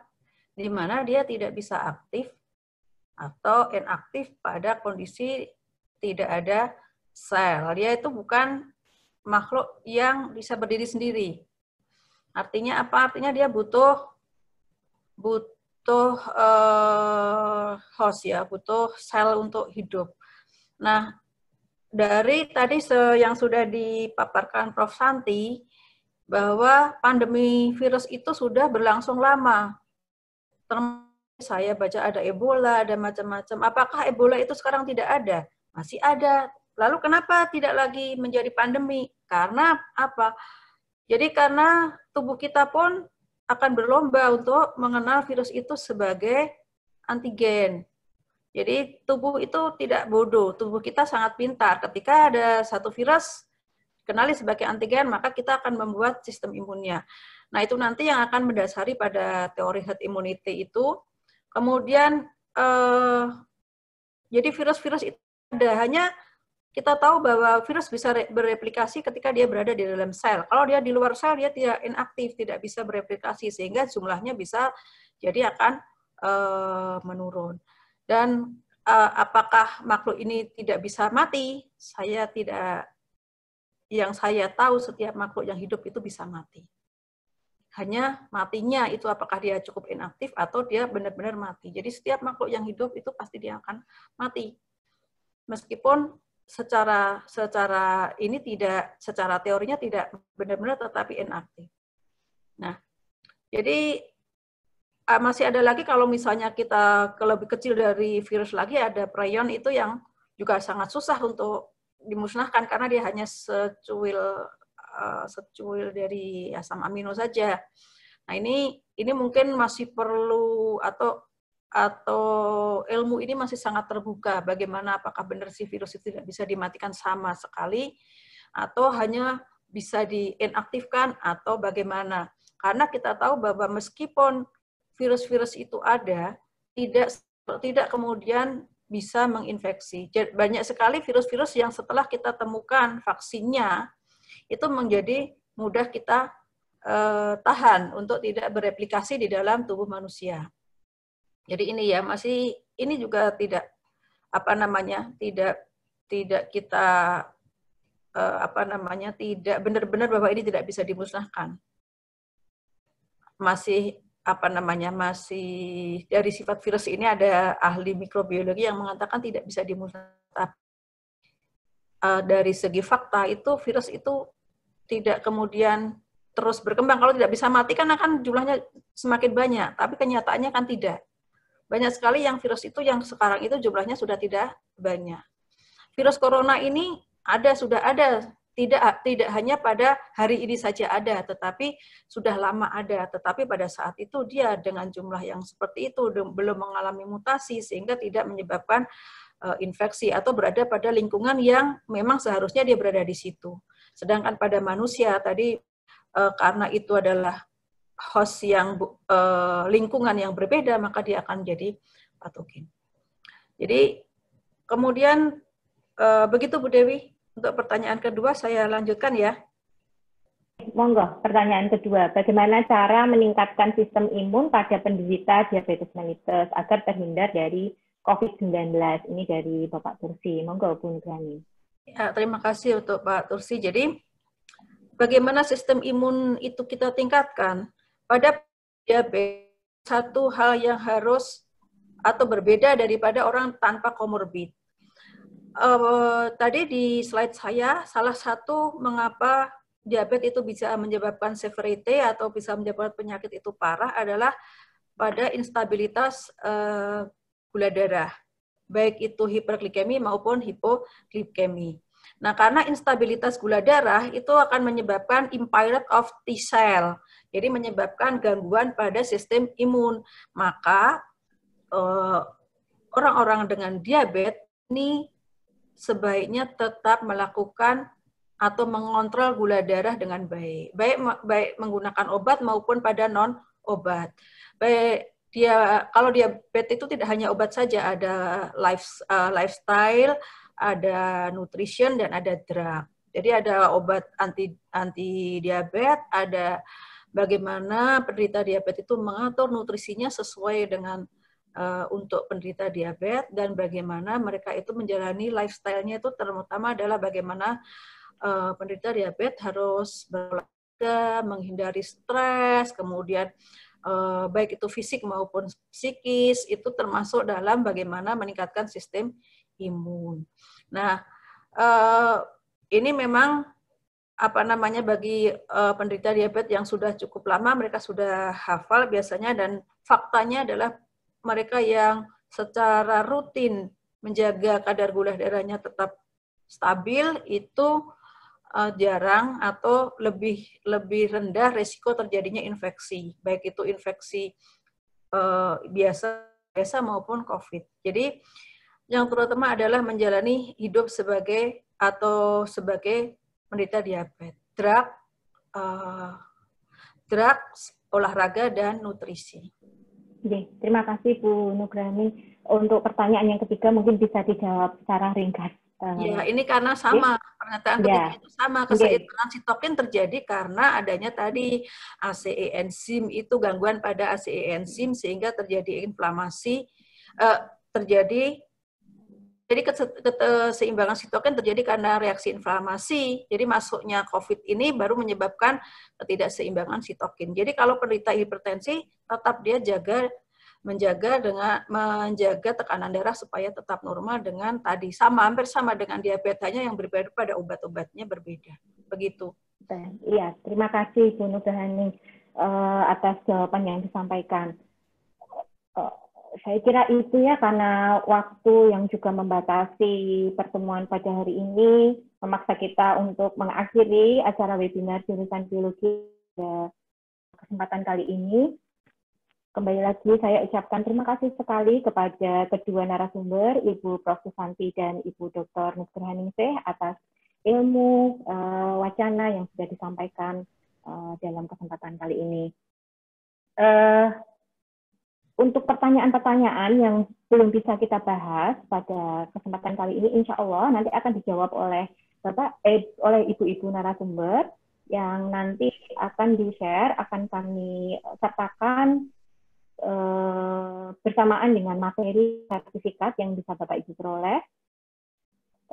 di mana dia tidak bisa aktif atau inaktif pada kondisi tidak ada sel. Dia itu bukan makhluk yang bisa berdiri sendiri. Artinya apa? Artinya dia butuh host ya, butuh sel untuk hidup. Nah, dari tadi yang sudah dipaparkan Prof. Santi, bahwa pandemi virus itu sudah berlangsung lama. Saya baca ada Ebola, ada macam-macam. Apakah Ebola itu sekarang tidak ada? Masih ada. Lalu kenapa tidak lagi menjadi pandemi? Karena apa? Jadi karena tubuh kita pun akan berlomba untuk mengenal virus itu sebagai antigen. Jadi tubuh itu tidak bodoh, tubuh kita sangat pintar. Ketika ada satu virus kenali sebagai antigen, maka kita akan membuat sistem imunnya. Nah, itu nanti yang akan mendasari pada teori herd immunity itu. Kemudian jadi virus-virus itu ada, hanya kita tahu bahwa virus bisa bereplikasi ketika dia berada di dalam sel. Kalau dia di luar sel, dia tidak inaktif, tidak bisa bereplikasi, sehingga jumlahnya bisa jadi akan menurun. Dan apakah makhluk ini tidak bisa mati? Yang saya tahu setiap makhluk yang hidup itu bisa mati. Hanya matinya itu apakah dia cukup inaktif atau dia benar-benar mati. Jadi setiap makhluk yang hidup itu pasti dia akan mati. Meskipun secara teorinya tidak benar-benar tetapi inaktif. Nah, jadi masih ada lagi kalau misalnya kita lebih kecil dari virus lagi, ada prion itu yang juga sangat susah untuk dimusnahkan karena dia hanya secuil dari asam amino saja. Nah, ini mungkin masih perlu atau ilmu ini masih sangat terbuka. Bagaimana, apakah benar sih virus itu tidak bisa dimatikan sama sekali atau hanya bisa diinaktifkan atau bagaimana? Karena kita tahu bahwa meskipun virus-virus itu ada, tidak kemudian bisa menginfeksi. Banyak sekali virus-virus yang setelah kita temukan vaksinnya, itu menjadi mudah kita tahan untuk tidak bereplikasi di dalam tubuh manusia. Jadi ini ya, ini juga tidak kita tidak benar-benar bahwa ini tidak bisa dimusnahkan. Masih dari sifat virus ini ada ahli mikrobiologi yang mengatakan tidak bisa dimusnahkan. Dari segi fakta itu virus itu tidak kemudian terus berkembang. Kalau tidak bisa mati kan akan jumlahnya semakin banyak, tapi kenyataannya kan tidak. Banyak sekali yang virus itu yang sekarang itu jumlahnya sudah tidak banyak. Virus corona ini sudah ada. Tidak hanya pada hari ini saja ada, tetapi sudah lama ada. Tetapi pada saat itu dia dengan jumlah yang seperti itu belum mengalami mutasi sehingga tidak menyebabkan infeksi atau berada pada lingkungan yang memang seharusnya dia berada di situ. Sedangkan pada manusia tadi karena itu adalah host yang lingkungan yang berbeda, maka dia akan menjadi patogen. Jadi kemudian begitu Bu Dewi. Untuk pertanyaan kedua saya lanjutkan ya. Monggo, pertanyaan kedua. Bagaimana cara meningkatkan sistem imun pada penderita diabetes mellitus agar terhindar dari COVID-19? Ini dari Bapak Tursi. Monggo, Bu Nugrani. Ya, terima kasih untuk Pak Tursi. Jadi, bagaimana sistem imun itu kita tingkatkan? Pada diabetes, satu hal yang harus atau berbeda daripada orang tanpa komorbid. Tadi di slide saya, salah satu mengapa diabetes itu bisa menyebabkan severity atau bisa menyebabkan penyakit itu parah adalah pada instabilitas gula darah, baik itu hiperglikemi maupun hipoglikemi. Nah, karena instabilitas gula darah itu akan menyebabkan impaired of T cell, jadi menyebabkan gangguan pada sistem imun. Maka orang-orang dengan diabetes ini sebaiknya tetap melakukan atau mengontrol gula darah dengan baik, baik menggunakan obat maupun pada non obat. Baik kalau diabetes itu tidak hanya obat saja, ada lifestyle, ada nutrition dan ada drug. Jadi ada obat anti diabetes, ada bagaimana penderita diabetes itu mengatur nutrisinya sesuai dengan untuk penderita diabetes, dan bagaimana mereka itu menjalani lifestyle-nya itu terutama adalah bagaimana penderita diabetes harus berolahraga, menghindari stres, kemudian baik itu fisik maupun psikis, itu termasuk dalam bagaimana meningkatkan sistem imun. Nah, ini memang bagi penderita diabetes yang sudah cukup lama, mereka sudah hafal biasanya, dan faktanya adalah mereka yang secara rutin menjaga kadar gula darahnya tetap stabil itu jarang atau lebih rendah resiko terjadinya infeksi, baik itu infeksi biasa maupun COVID. Jadi yang terutama adalah menjalani hidup sebagai penderita diabetes, drug, olahraga, dan nutrisi. Oke, terima kasih Bu Nugrani. Untuk pertanyaan yang ketiga mungkin bisa dijawab secara ringkas. Ya, ini karena sama, pernyataan ketiga itu sama, keseimbangan sitokin terjadi karena adanya tadi ACE enzim, itu gangguan pada ACE enzim sehingga terjadi inflamasi, jadi keseimbangan sitokin terjadi karena reaksi inflamasi. Jadi masuknya COVID ini baru menyebabkan ketidakseimbangan sitokin. Jadi kalau penderita hipertensi, tetap dia menjaga tekanan darah supaya tetap normal dengan tadi hampir sama dengan diabetes, hanya yang berbeda pada obat-obatnya berbeda. Begitu. Iya, terima kasih Bu Nugrani atas jawaban yang disampaikan. Saya kira itu ya, karena waktu yang juga membatasi pertemuan pada hari ini memaksa kita untuk mengakhiri acara webinar jurusan biologi pada kesempatan kali ini. Kembali lagi saya ucapkan terima kasih sekali kepada kedua narasumber, Ibu Prof. Susanti dan Ibu Dr. Nusraningsih atas ilmu wacana yang sudah disampaikan dalam kesempatan kali ini. Untuk pertanyaan-pertanyaan yang belum bisa kita bahas pada kesempatan kali ini, insya Allah nanti akan dijawab oleh oleh ibu-ibu narasumber yang nanti akan di-share, akan kami sertakan bersamaan dengan materi sertifikat yang bisa Bapak Ibu peroleh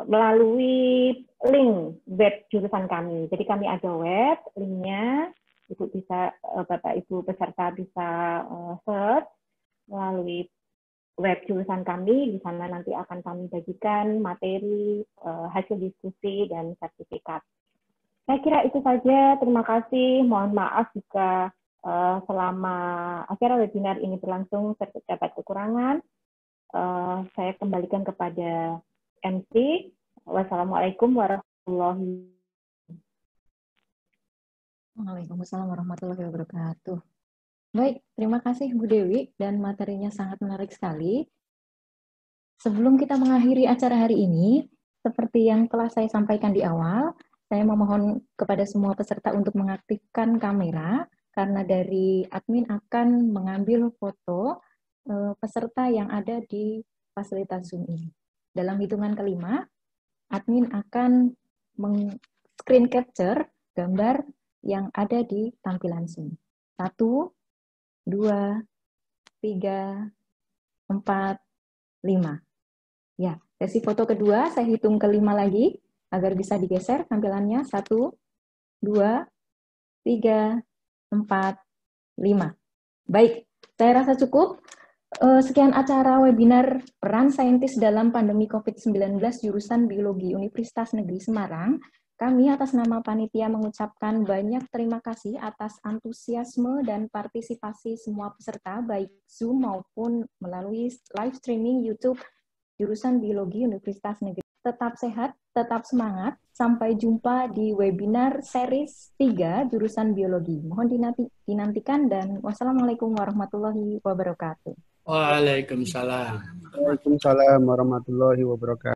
melalui link web jurusan kami. Jadi kami ada web, linknya Ibu bisa, Bapak Ibu peserta bisa search melalui web jurusan kami. Di sana nanti akan kami bagikan materi, hasil diskusi, dan sertifikat. Saya kira itu saja. Terima kasih. Mohon maaf jika selama acara webinar ini berlangsung terdapat kekurangan. Saya kembalikan kepada MC. Wassalamualaikum warahmatullahi wabarakatuh. Waalaikumsalam warahmatullahi wabarakatuh. Baik, terima kasih Bu Dewi, dan materinya sangat menarik sekali. Sebelum kita mengakhiri acara hari ini, seperti yang telah saya sampaikan di awal, Saya memohon kepada semua peserta untuk mengaktifkan kamera, karena dari admin akan mengambil foto peserta yang ada di fasilitas Zoom ini. Dalam hitungan kelima, admin akan screen capture gambar yang ada di tampilan Zoom. 1, 2, 3, 4, 5. Ya, sesi foto kedua saya hitung kelima lagi agar bisa digeser tampilannya. 1, 2, 3, 4, 5. Baik, saya rasa cukup. Sekian acara webinar peran saintis dalam pandemi COVID-19 jurusan Biologi Universitas Negeri Semarang. Kami atas nama panitia mengucapkan banyak terima kasih atas antusiasme dan partisipasi semua peserta, baik Zoom maupun melalui live streaming YouTube jurusan Biologi Universitas Negeri. Tetap sehat, tetap semangat. Sampai jumpa di webinar series 3 jurusan Biologi. Mohon dinantikan dan wassalamualaikum warahmatullahi wabarakatuh. Waalaikumsalam. Waalaikumsalam warahmatullahi wabarakatuh.